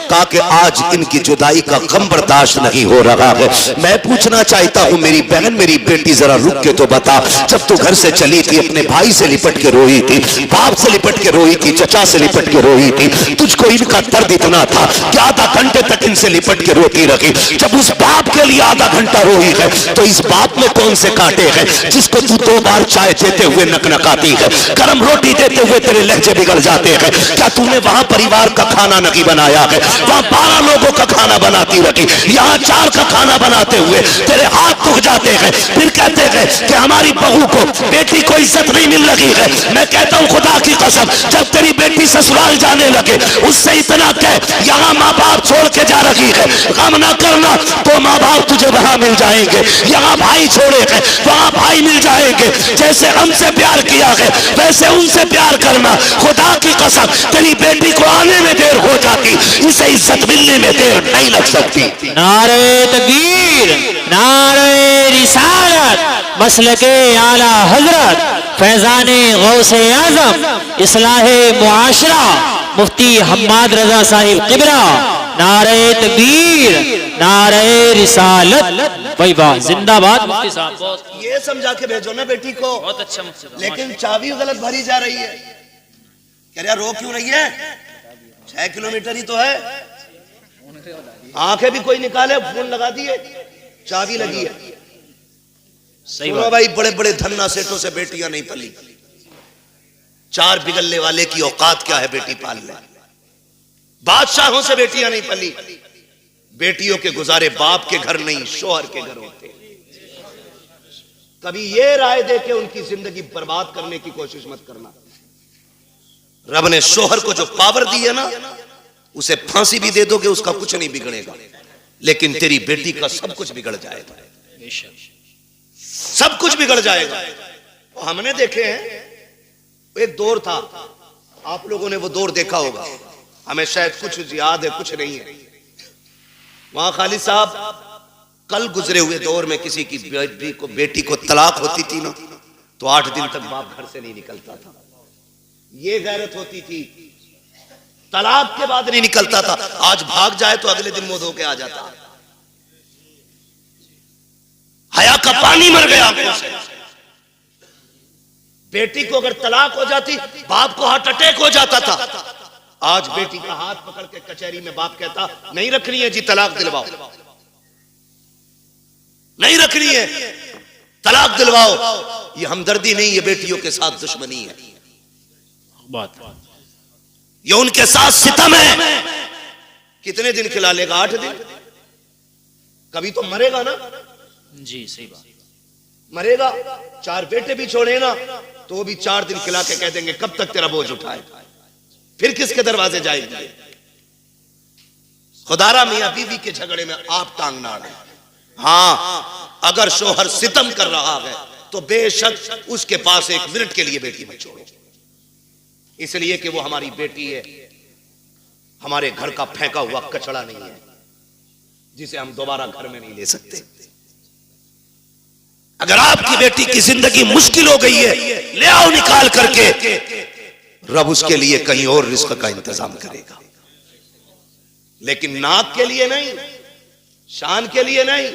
Speaker 1: कहा कि आज इनकी जुदाई का गम बर्दाश्त नहीं हो रहा है। मैं पूछना चाहता हूं मेरी बहन, मेरी बेटी, जरा रुक के तो बता, जब तू घर से चली थी अपने भाई से लिपट के रोई थी, बाप से लिपट के रोई थी, चचा से लिपट के रोई थी, तुझको इनका दर्द इतना था कि आधा घंटे तक इनसे लिपट के रोती रही। जब उस बाप के लिए आधा घंटा रोई है, तो इस बाप में कौन से कांटे हैं जिसको तू 2 बार चाय देते हुए नकनकाती है, गर्म रोटी देते हुए तेरे लहजे बिगड़ जाते हैं? क्या तूने वहां परिवार का खाना नहीं बनाया है? वहां 12 लोगों का खाना बनाती रही, यहाँ 4 का खाना बनाते हुए तेरे हाथ दुख जाते हैं। फिर कहते हैं कि हमारी बहू को, बेटी को इज्जत नहीं मिल रही है। मैं कहता हूं खुदा की कसम, जब तेरी बेटी ससुराल जाने लगे, उससे इतना कह, यहाँ माँ बाप छोड़ के जा रही है, गम ना करना, तो माँ बाप तुझे वहां मिल जाएंगे। यहाँ भाई छोड़े हैं, वहां भाई मिल जाएंगे। जैसे हमसे प्यार किया है, वैसे उनसे प्यार करना। खुदा की कसम, तेरी बेटी को आने में देर हो जाती, इसे इज्जत मिलने में देर नहीं लग सकती।
Speaker 2: नारे तकबीर, नारे रिसालत, मसलके आला हजरत, फैजाने गौसे आजम, इस्लाहे मुआशरा, मुफ्ती हम्माद रजा साहिब किबरा। नारे तकबीर, नारे रिसालत। भाई वाह, जिंदाबाद मुफ्ती साहब।
Speaker 1: ये समझा के भेजो ना बेटी को।
Speaker 2: बहुत अच्छा मुफ्ती साहब।
Speaker 1: लेकिन चाबी गलत भरी जा रही है। कह रहा रो क्यों रही है? 6 किलोमीटर ही तो है। आंखें भी कोई निकाले, फोन लगा दिए, चाबी लगी है।
Speaker 2: सही
Speaker 1: सुनो
Speaker 2: बात
Speaker 1: भाई, बड़े बड़े धन्ना सेठों से बेटियां नहीं पली। 4 बिगलने वाले की औकात क्या है बेटी पालने? बादशाहों से बेटियां नहीं पली। बेटियों के गुजारे बाप के घर नहीं, शोहर के घर होते। कभी ये राय दे के उनकी जिंदगी बर्बाद करने की कोशिश मत करना। रब ने शोहर को जो पावर दी है ना, उसे फांसी भी दे दोगे उसका कुछ नहीं बिगड़ेगा, लेकिन तेरी बेटी का सब कुछ बिगड़ जाएगा। सब कुछ बिगड़ जाएगा। तो हमने देखे हैं, एक दौर था, आप लोगों ने वो दौर देखा होगा, हमें शायद कुछ याद है, कुछ नहीं है। वहां खालिद साहब, कल गुजरे हुए दौर में किसी की बेटी को तलाक होती थी ना, तो 8 दिन तक बाप घर से नहीं निकलता था। ये गैरत होती थी, तलाक के बाद नहीं निकलता था। आज भाग जाए तो अगले दिन मुंह धो के आ जाता। हया का पानी मर गया आंखों से। बेटी को अगर तलाक हो जाती, बाप को हार्ट अटैक हो जाता था। आज बेटी का हाथ पकड़ के कचहरी में बाप कहता, नहीं रखनी है जी, तलाक दिलवाओ, नहीं रखनी है, तलाक दिलवाओ। ये हमदर्दी नहीं, ये बेटियों के साथ दुश्मनी है, ये उनके साथ सितम है। कितने दिन खिला लेगा? 8 दिन। कभी तो मरेगा ना
Speaker 2: जी, सही बात।
Speaker 1: मरेगा। 4 बेटे भी छोड़े ना, तो भी 4 दिन खिला के कह देंगे कब तक तेरा बोझ उठाए, फिर किसके दरवाजे जाएंगे? खुदारा मियां बीवी के झगड़े में आप टांग ना अड़े। हाँ, अगर शोहर सितम कर रहा है तो बेशक उसके पास 1 मिनट के लिए बेटी मत छोड़ो, इसलिए कि वो हमारी बेटी है, हमारे घर का फेंका हुआ कचड़ा नहीं है। जिसे हम दोबारा घर में नहीं ले सकते। अगर आपकी बेटी की जिंदगी मुश्किल हो गई है, ले आओ निकाल करके, रब उसके लिए कहीं और रिस्क का इंतजाम करेगा, लेकिन नाक के लिए नहीं, शान के लिए नहीं,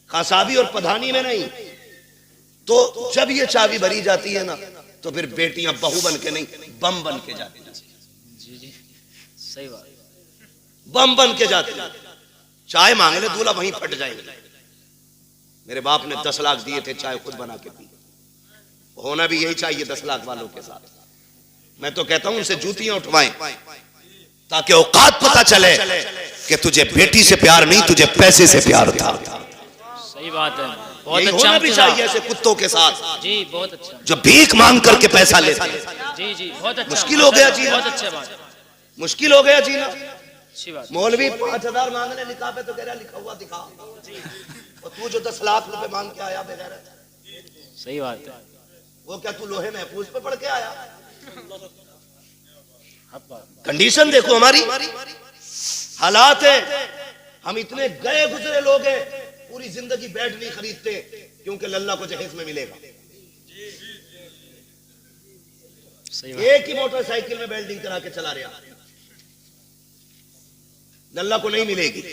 Speaker 1: खासाबी और पधानी में नहीं। तो जब ये चाबी भरी जाती है ना, तो फिर बेटियां बहू बन के नहीं, बम बन के जाती हैं।
Speaker 2: जी जी सही बात,
Speaker 1: बम बन के जाती हैं। चाय मांग ले दूल्हा, वहीं फट जाएंगे। मेरे बाप ने 10 लाख दिए थे, चाय खुद बना के पी। होना भी यही चाहिए 10 लाख वालों के साथ। मैं तो कहता हूं उनसे जूतियां उठवाएं, ताकि औकात पता चले कि तुझे बेटी से प्यार नहीं, तुझे पैसे से प्यार था।
Speaker 2: सही बात है, बहुत अच्छा
Speaker 1: होना भी चाहिए ऐसे कुत्तों के साथ
Speaker 2: जी, बहुत अच्छा,
Speaker 1: जो भीख मांग करके पैसा लेते हैं।
Speaker 2: जी जी बहुत अच्छा,
Speaker 1: मुश्किल हो गया जीना,
Speaker 2: बहुत अच्छा बात,
Speaker 1: मुश्किल हो गया जीना।
Speaker 2: अच्छी बात।
Speaker 1: मौलवी 5000 मांगने निकाह पे तो कह रहा लिखा हुआ दिखा, और तू जो 10 लाख रुपए मांग के आया बगैर,
Speaker 2: सही बात है,
Speaker 1: वो क्या तू लोहे महफूज पे पढ़ के आया? कंडीशन देखो हमारी, हालात है। हम इतने गए गुजरे लोग हैं, पूरी जिंदगी बेड नहीं खरीदते, क्योंकि लल्ला को जहेज में मिलेगा। एक ही मोटरसाइकिल में वेल्डिंग करा के चला रहा, लल्ला को नहीं मिलेगी।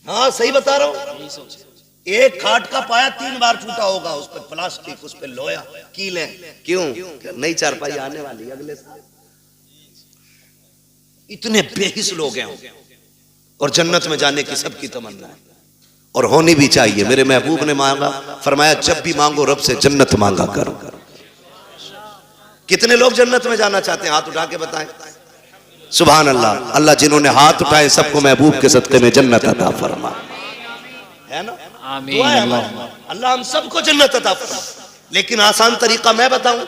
Speaker 1: हाँ सही बता रहा हूं। एक खाट का पाया 3 बार टूटा होगा, उस पर प्लास्टिक, उस पर लोहा, कीलें। क्यों? नई चारपाई आने वाली अगले साल। इतने बेहिस लोग हैं, और जन्नत में जाने की सबकी तमन्ना है, और होनी भी चाहिए। मेरे महबूब ने मांगा, फरमाया जब भी मांगो रब से जन्नत मांगा करो। कितने लोग जन्नत में जाना चाहते हैं? हाथ उठा के बताएं। सुभान अल्लाह। अल्लाह जिन्होंने हाथ उठाए सबको महबूब के सदके में जन्नत अता फरमा, है ना?
Speaker 2: आमीन।
Speaker 1: अल्लाह हम सबको जन्नत अता फरमा। लेकिन आसान तरीका मैं बताऊं,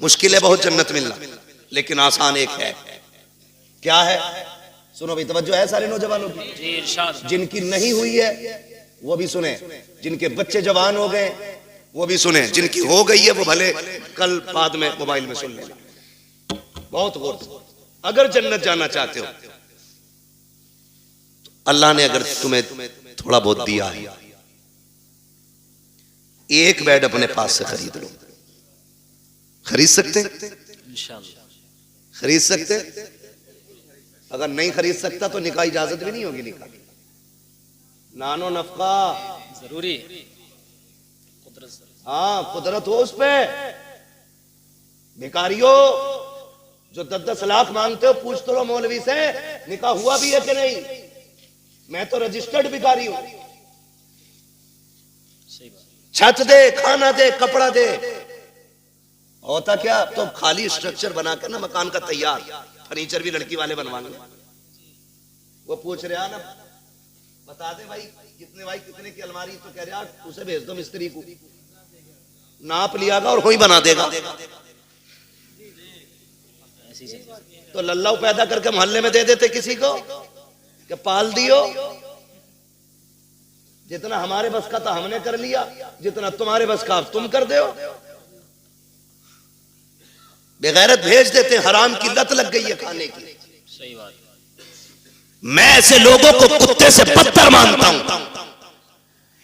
Speaker 1: मुश्किल है बहुत जन्नत मिलना, लेकिन आसान एक है। क्या है? सुनो भाई, तवज्जो है सारे नौजवानों की
Speaker 2: जी, इरशाद।
Speaker 1: जिनकी नहीं हुई है वो भी सुने, जिनके बच्चे जवान हो गए वो भी सुने, जिनकी हो गई है वो भले कल बाद में मोबाइल में सुन लेना। बहुत गौर से, अगर जन्नत जाना चाहते हो तो अल्लाह ने अगर तुम्हें थोड़ा बहुत दिया है, एक बेड अपने पास से खरीद लो। खरीद सकते?
Speaker 2: इंशाअल्लाह
Speaker 1: खरीद सकते। अगर नहीं खरीद सकता तो निकाह इजाजत भी नहीं होगी। निकाह नानो नफका
Speaker 2: जरूरी,
Speaker 1: हाँ कुदरत हो उस पे। भिखारियों जो 10-10 लाख मांगते हो, पूछ तो लो मौलवी से निकाह हुआ भी है कि नहीं। मैं तो रजिस्टर्ड भिखारी हूं। छत दे, खाना दे, कपड़ा दे, होता क्या? तो खाली स्ट्रक्चर बनाकर ना मकान का तैयार, फर्नीचर भी लड़की वाले बनवाएंगे। वो पूछ रहा ना, बता दे भाई कितने, भाई कितने की अलमारी, तो कह रहा उसे भेज दो मिस्त्री को, नाप लियागा और वही बना देगा। तो लल्लाऊ पैदा करके मोहल्ले में दे देते किसी को कि पाल दियो। जितना हमारे बस का था हमने कर लिया, जितना तुम्हारे बस का तुम कर दो। बेगैरत भेज देते, हराम की लत लग गई है खाने की।
Speaker 2: सही बात।
Speaker 1: मैं ऐसे लोगों को कुत्ते से बदतर मानता हूं,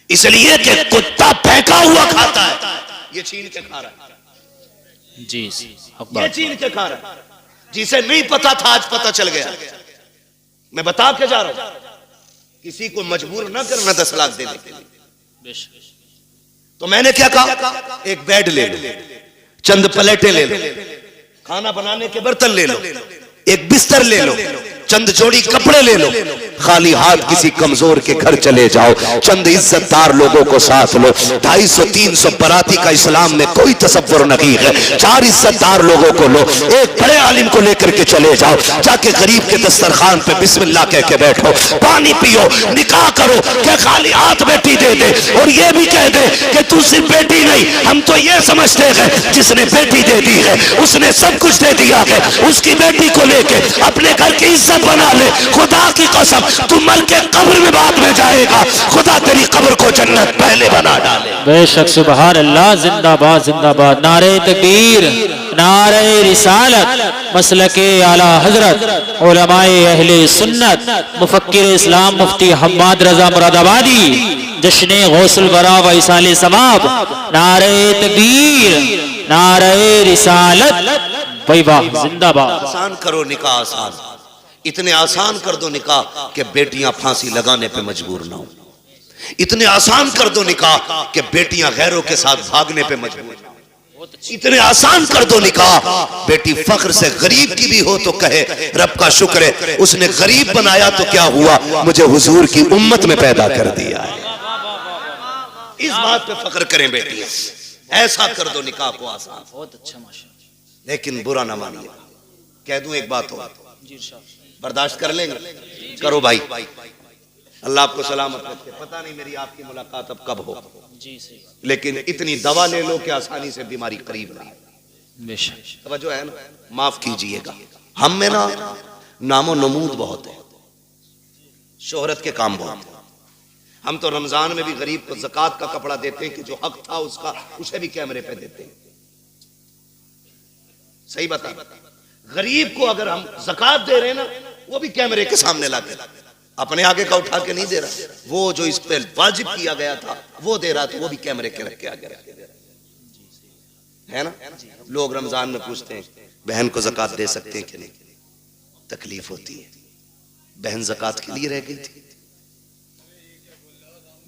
Speaker 1: इसलिए कि कुत्ता फेंका हुआ खाता है, ये छीन के खा रहा है।
Speaker 2: जी,
Speaker 1: ये छीन के खा रहा है। जिसे नहीं पता था आज पता चल गया। मैं बता के जा रहा हूं, किसी को मजबूर ना करना 10 लाख देने के लिए। तो मैंने क्या कहा? एक बेड ले लो, चंद प्लेटें ले लो, खाना बनाने के बर्तन ले लो, एक बिस्तर ले लो, चंद जोड़ी कपड़े ले लो, खाली हाथ किसी कमजोर के घर चले जाओ, चंद इज्जतदार लोगों को साथ लो। 250-300 बराती का इस्लाम में कोई तसव्वुर नहीं है। 4 इज्जतदार लोगों को लो, एक बड़े आलिम को लेकर के चले जाओ, जाके गरीब के दस्तरखान पे बिस्मिल्लाह कह के बैठो, पानी पियो, निकाह करो। क्या खाली हाथ बेटी दे दे और ये भी कह दे कि तू सिर्फ बेटी नहीं, हम तो ये समझते हैं जिसने बेटी दे दी है उसने सब कुछ दे दिया है। उसकी बेटी को लेके अपने घर की इज्जत बना ले, खुदा की कसम तू मर के कब्र में बाद में जाएगा, खुदा तेरी कब्र को जन्नत पहले बना डाले।
Speaker 2: बेशक सुभान अल्लाह, जिंदाबाद जिंदाबाद। नारे तकबीर, नारे रिसालत, मसलके आला हजरत उलमाए अहले सुन्नत, मुफक्किर इस्लाम मुफ्ती हम्माद रजा मुरादाबादी, जश्ने गौसुल बरा व इसाले समाब। नारे तकबीर, नारे रिसालत, भाई वाह, जिंदाबाद।
Speaker 1: आसान करो निकाह, आसान, इतने आसान कर दो निकाह कि बेटियां फांसी लगाने पे मजबूर ना हो। इतने आसान कर दो निकाह कि बेटियां गैरों के साथ भागने पे मजबूर ना हो। इतने आसान कर दो निकाह, बेटी फख्र से गरीब की भी हो तो कहे रब का शुक्र है उसने गरीब बनाया तो क्या हुआ, मुझे हुजूर की उम्मत में पैदा कर दिया है। इस बात पे फख्र करें बेटियां, ऐसा कर दो निकाह को आसान।
Speaker 2: बहुत अच्छा माशाअल्लाह।
Speaker 1: लेकिन बुरा ना मानिए, कह दूं एक बात हो, बर्दाश्त कर लेंगे? करो भाई, अल्लाह आपको सलामत रखे। पता नहीं मेरी आपकी मुलाकात अब कब हो, लेकिन इतनी दवा ले लो कि आसानी से बीमारी करीब ना। तवज्जो है ना? माफ कीजिएगा, हम में ना नामो नमूद बहुत है, शोहरत के काम बहुत है। हम तो रमजान में भी गरीब को ज़कात का कपड़ा देते हैं कि जो हक था उसका, उसे भी कैमरे पे देते हैं। सही बता, गरीब को अगर हम ज़कात दे रहे हैं ना, वो भी कैमरे के सामने लाके, अपने आगे का उठा के नहीं दे रहा। वो जो इस पे वाजिब किया गया था वो दे रहा, तो वो भी कैमरे के रख के आगे रख के दे रहा है ना। लोग रमजान में पूछते हैं बहन को ज़कात दे सकते हैं कि नहीं, तकलीफ होती है। बहन ज़कात के लिए रह गई थी,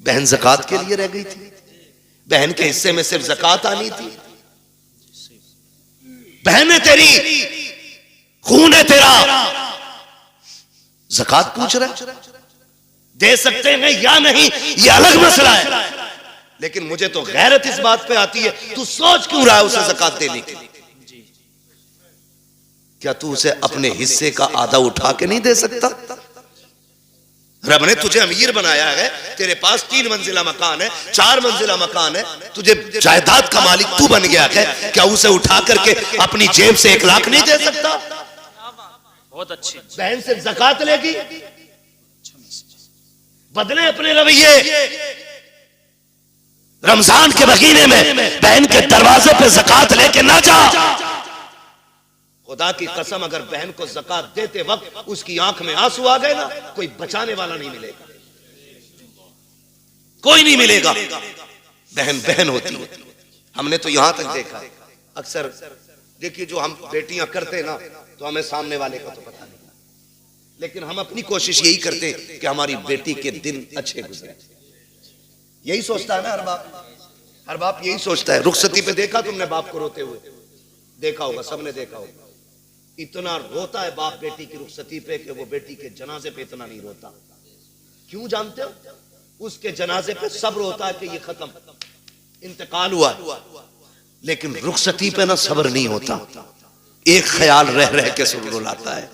Speaker 1: बहन ज़कात के लिए रह गई थी, बहन के हिस्से में सिर्फ ज़कात आनी थी। बहन है तेरी, खून है तेरा, ज़कात पूछ रहा, दे सकते हैं या नहीं ये अलग मसला है, लेकिन मुझे तो गैरत इस बात पे आती है, तू सोच क्यों रहा है उसे ज़कात देने की? क्या तू उसे अपने हिस्से का आधा उठा के नहीं दे सकता? रब ने तुझे अमीर बनाया है, तेरे पास 3 मंजिला मकान है, 4 मंजिला मकान है, तुझे जायदाद का मालिक तू बन गया है, क्या उसे उठा करके अपनी जेब से 1 लाख नहीं दे सकता?
Speaker 2: बहुत अच्छी।
Speaker 1: बहन से ज़कात लेगी, बदले अपने रवैये। रमजान के महीने में बहन के दरवाजे पे ज़कात लेके ना जा। खुदा की कसम, अगर बहन को ज़कात देते वक्त उसकी आंख में आंसू आ गए ना, कोई बचाने वाला नहीं मिलेगा, कोई नहीं मिलेगा। बहन बहन होती है। हमने तो यहां तक देखा, अक्सर देखिए जो हम बेटियां करते ना, तो हमें सामने वाले का तो पता नहीं, लेकिन हम अपनी कोशिश यही करते कि हमारी बेटी के दिन अच्छे गुजरे। यही सोचता है ना हर बाप, हर बाप यही सोचता है। रुखसती पे देखा तुमने बाप को रोते हुए? देखा होगा, सबने देखा होगा। इतना रोता है बाप बेटी की रुखसती पे कि वो बेटी के जनाजे पे इतना नहीं रोता। क्यों जानते हो? उसके जनाजे पे सब्र होता है कि ये खत्म, इंतकाल हुआ, लेकिन रुखसती पे ना सब्र नहीं होता। एक ख्याल रह रह के रुलाता है,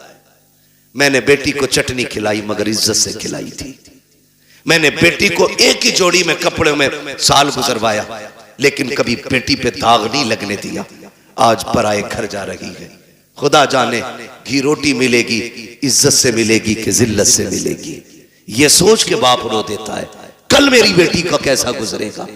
Speaker 1: मैंने बेटी को चटनी खिलाई मगर इज्जत से खिलाई थी। मैंने बेटी को एक ही जोड़ी में कपड़े में साल गुजरवाया, लेकिन कभी बेटी पे दाग नहीं लगने दिया। आज पराए घर जा रही है, खुदा जाने घी रोटी मिलेगी इज्जत से मिलेगी कि जिल्लत से मिलेगी। ये सोच के बाप रो देता है, कल मेरी बेटी का कैसा गुजरेगा।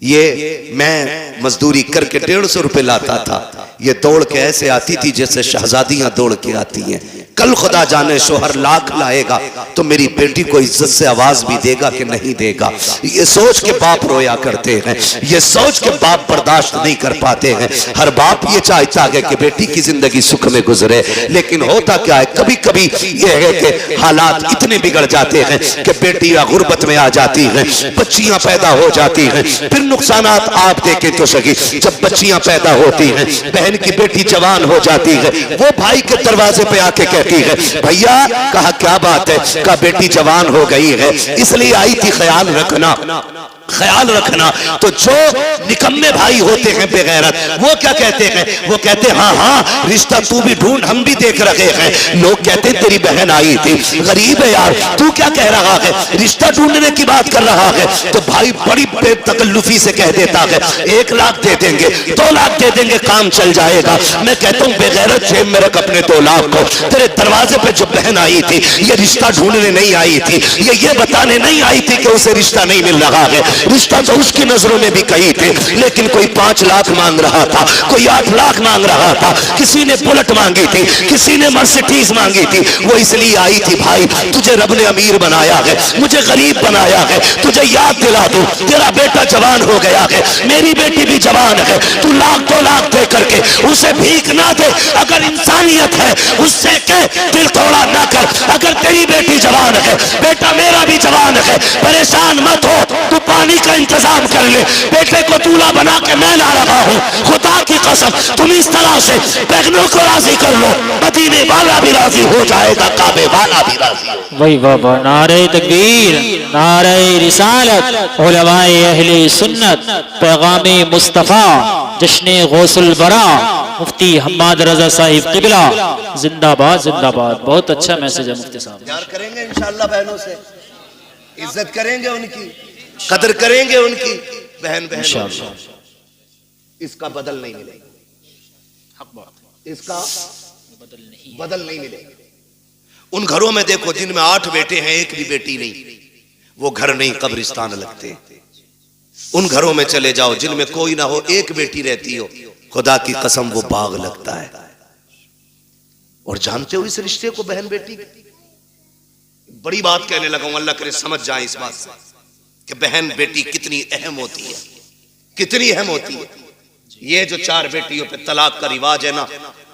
Speaker 1: ये मैं मजदूरी करके 150 रुपए लाता था, ये दौड़ के ऐसे आती थी जैसे शहजादियां दौड़ के आती हैं। कल खुदा जाने शोहर लाख लाएगा तो मेरी बेटी को इज्जत से आवाज भी देगा कि नहीं देगा। ये सोच के बाप रोया करते हैं, ये सोच के बाप बर्दाश्त नहीं कर पाते हैं। हर बाप ये चाहता है कि बेटी की जिंदगी सुख में गुजरे, लेकिन होता क्या है, कभी कभी ये है कि हालात इतने बिगड़ जाते हैं कि बेटियां गुर्बत में आ जाती हैं, बच्चियां पैदा हो जाती हैं। फिर नुकसानात आप देखें तो सही, जब बच्चियां पैदा होती हैं, बहन की बेटी जवान हो जाती है, वो भाई के दरवाजे पे आके कहती है भैया, कहा क्या बात है, कहा बेटी जवान हो गई है इसलिए आई थी, ख्याल रखना। ख्याल रखना। तो जो निकम्मे भाई होते हैं बेगैरत, वो क्या कहते हैं, वो कहते हैं हाँ हाँ रिश्ता तू भी ढूंढ, हम भी देख रहे हैं। लोग कहते हैं तेरी बहन आई थी, गरीब है यार, तू क्या कह रहा है, रिश्ता ढूंढने की बात कर रहा है। तो भाई बड़ी बेतकल्लुफी से कह देता है 1 लाख दे देंगे, 2 लाख दे देंगे, काम चल जाएगा। मैं कहता हूँ बेगैरत जेब में रख अपने 2 लाख को। तेरे दरवाजे पे जो बहन आई थी ये रिश्ता ढूंढने नहीं आई थी, ये बताने नहीं आई थी कि उसे रिश्ता नहीं मिल रहा है। रिश्ता तो उसकी नजरों में भी कही थे, लेकिन कोई 5 लाख मांग रहा था, कोई 8 लाख मांग रहा था, किसी ने बुलेट मांगी थी, किसी ने मर्सिडीज मांगी थी। वो इसलिए आई थी भाई तुझे रब ने अमीर बनाया है, मुझे गरीब बनाया है, तुझे याद दिला दूं तेरा बेटा जवान हो गया है, मेरी बेटी भी जवान है, तू 1-2 लाख दे करके उसे भीख ना दे। अगर इंसानियत है उससे कह दिल तोड़ा ना कर। अगर तेरी बेटी जवान है, बेटा मेरा भी जवान है, परेशान मत हो, तू पानी का इंतजाम कर ले, बेटे को दूल्हा बना के मैं ला रहा हूँ। खुदा की कसम तुम इस तरह से बहनों को राजी कर लो, मदीने वाला भी राजी हो जाएगा, काबे वाला भी राजी हो।
Speaker 2: वही बाबा, नारे तकबीर, नारे रिसालत, उलमाए अहले सुन्नत, पैगामे मुस्तफा, जश्ने गौसुल बरा, मुफ्ती हम्माद रजा साहिब किबला, जिंदाबाद जिंदाबाद। बहुत अच्छा मैसेज है मुफ्ती साहब।
Speaker 1: प्यार करेंगे इंशाअल्लाह बहनों से, इज्जत करेंगे उनकी, कदर करेंगे उनकी। बहन इसका बदल नहीं मिलेगा, इसका बदल नहीं मिलेगा। उन घरों में देखो जिनमें 8 बेटे हैं, एक भी बेटी नहीं, वो घर नहीं कब्रिस्तान लगते। उन घरों में चले जाओ जिनमें कोई ना हो, एक बेटी रहती हो, खुदा की कसम वो बाग लगता है। और जानते हो इस रिश्ते को, बहन बेटी बड़ी बात कहने लगा हूं, अल्लाह करे समझ जाए इस बात से कि बहन बेटी कितनी अहम होती है, कितनी अहम होती है। ये जो 4 बेटियों पे तलाक का रिवाज है ना,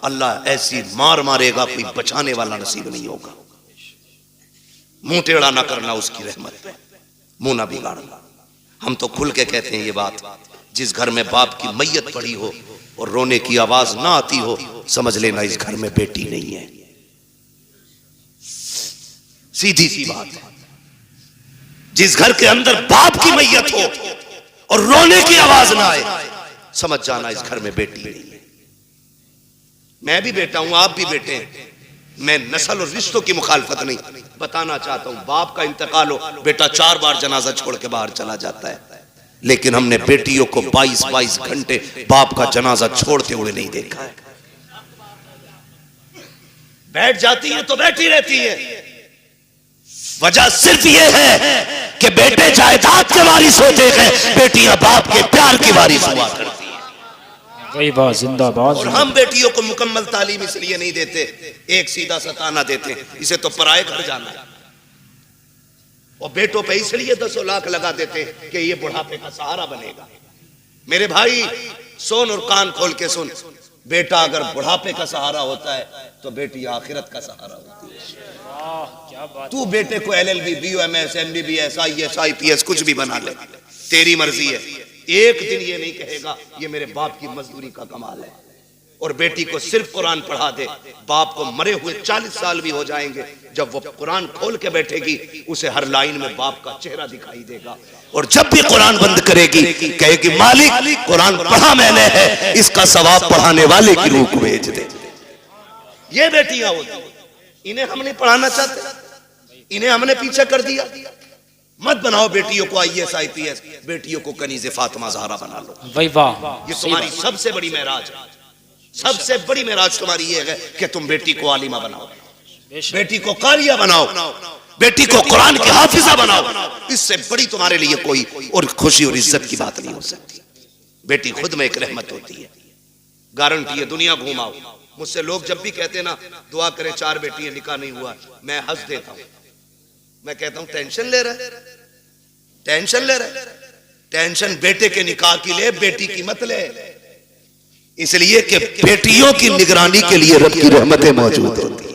Speaker 1: अल्लाह ऐसी मार मारेगा कोई बचाने वाला नसीब नहीं होगा। मुंह टेढ़ा ना करना उसकी रहमत पे, मुंह ना बिगाड़ना। हम तो खुल के कहते हैं ये बात, जिस घर में बाप की मैयत पड़ी हो और रोने की आवाज ना आती हो, समझ लेना इस घर में बेटी नहीं है। सीधी सी बात है। जिस घर के अंदर बाप की मैयत हो और रोने की आवाज ना आए, समझ जाना इस घर में बेटी नहीं है। मैं भी बेटा हूं, आप भी बेटे हैं। मैं नस्ल और रिश्तों की मुखालफत नहीं, बताना चाहता हूं बाप का इंतकाल हो, बेटा 4 बार जनाजा छोड़ के बाहर चला जाता है, लेकिन हमने बेटियों को 22-22 घंटे बाप का जनाजा छोड़ते हुए नहीं देखा है। बैठ जाती है तो बैठी रहती है। वजह सिर्फ यह है कि बेटे जायदाद के वारिस होते हैं, बेटियां बाप के प्यार की वारिस हुआ करती हैं।
Speaker 2: वही बात, जिंदाबाद।
Speaker 1: और हम बेटियों को मुकम्मल तालीम इसलिए नहीं देते, एक सीधा सताना देते हैं, इसे तो पराए घर जाना है। और बेटों पे इसलिए 10 लाख लगा देते हैं कि ये बुढ़ापे का सहारा बनेगा। मेरे भाई सुन और कान खोल के सुन, बेटा अगर बुढ़ापे का सहारा होता है तो बेटी आखिरत का सहारा होती है। तू बेटे को LLB, BOMS, MBBS, IAS, IPS कुछ भी बना ले, तेरी मर्जी है। एक दिन ये नहीं कहेगा ये मेरे बाप की मजदूरी का कमाल है। और बेटी को सिर्फ कुरान पढ़ा दे, बाप को मरे हुए 40 साल भी हो जाएंगे, जब वो कुरान खोल के बैठेगी उसे हर लाइन में बाप का चेहरा दिखाई देगा। और जब भी कुरान बंद करेगी कहेगी मालिक कुरान पढ़ा मैंने है, इसका सवाब पढ़ाने वाले की रूह को भेज दे। ये बेटियां होती, इन्हें हम नहीं पढ़ाना चाहते, इन्हें हमने पीछे कर दिया। मत बनाओ बेटियों को IAS, IPS, बेटियों को कनीज़े फातिमा ज़हरा बना लो।
Speaker 2: वही वाह,
Speaker 1: ये तुम्हारी सबसे बड़ी मेराज है। सबसे बड़ी मेराज तुम्हारी ये है कि तुम बेटी को आलिमा बनाओ, बेटी को कारिया बनाओ, बेटी को कुरान की हाफिजा बनाओ। इससे बड़ी तुम्हारे लिए कोई और खुशी और इज्जत की बात नहीं हो सकती। बेटी खुद में एक रहमत होती है, गारंटी है। दुनिया घुमाओ, मुझसे लोग जब भी कहते ना दुआ करें 4 बेटियां, निकाह नहीं हुआ, मैं हंस देता हूं। मैं कहता हूं टेंशन ले रहा है, टेंशन ले रहा है। टेंशन बेटे के निकाह की ले, बेटी की मत ले। इसलिए कि बेटियों की निगरानी के लिए रब की रहमतें मौजूद होती हैं।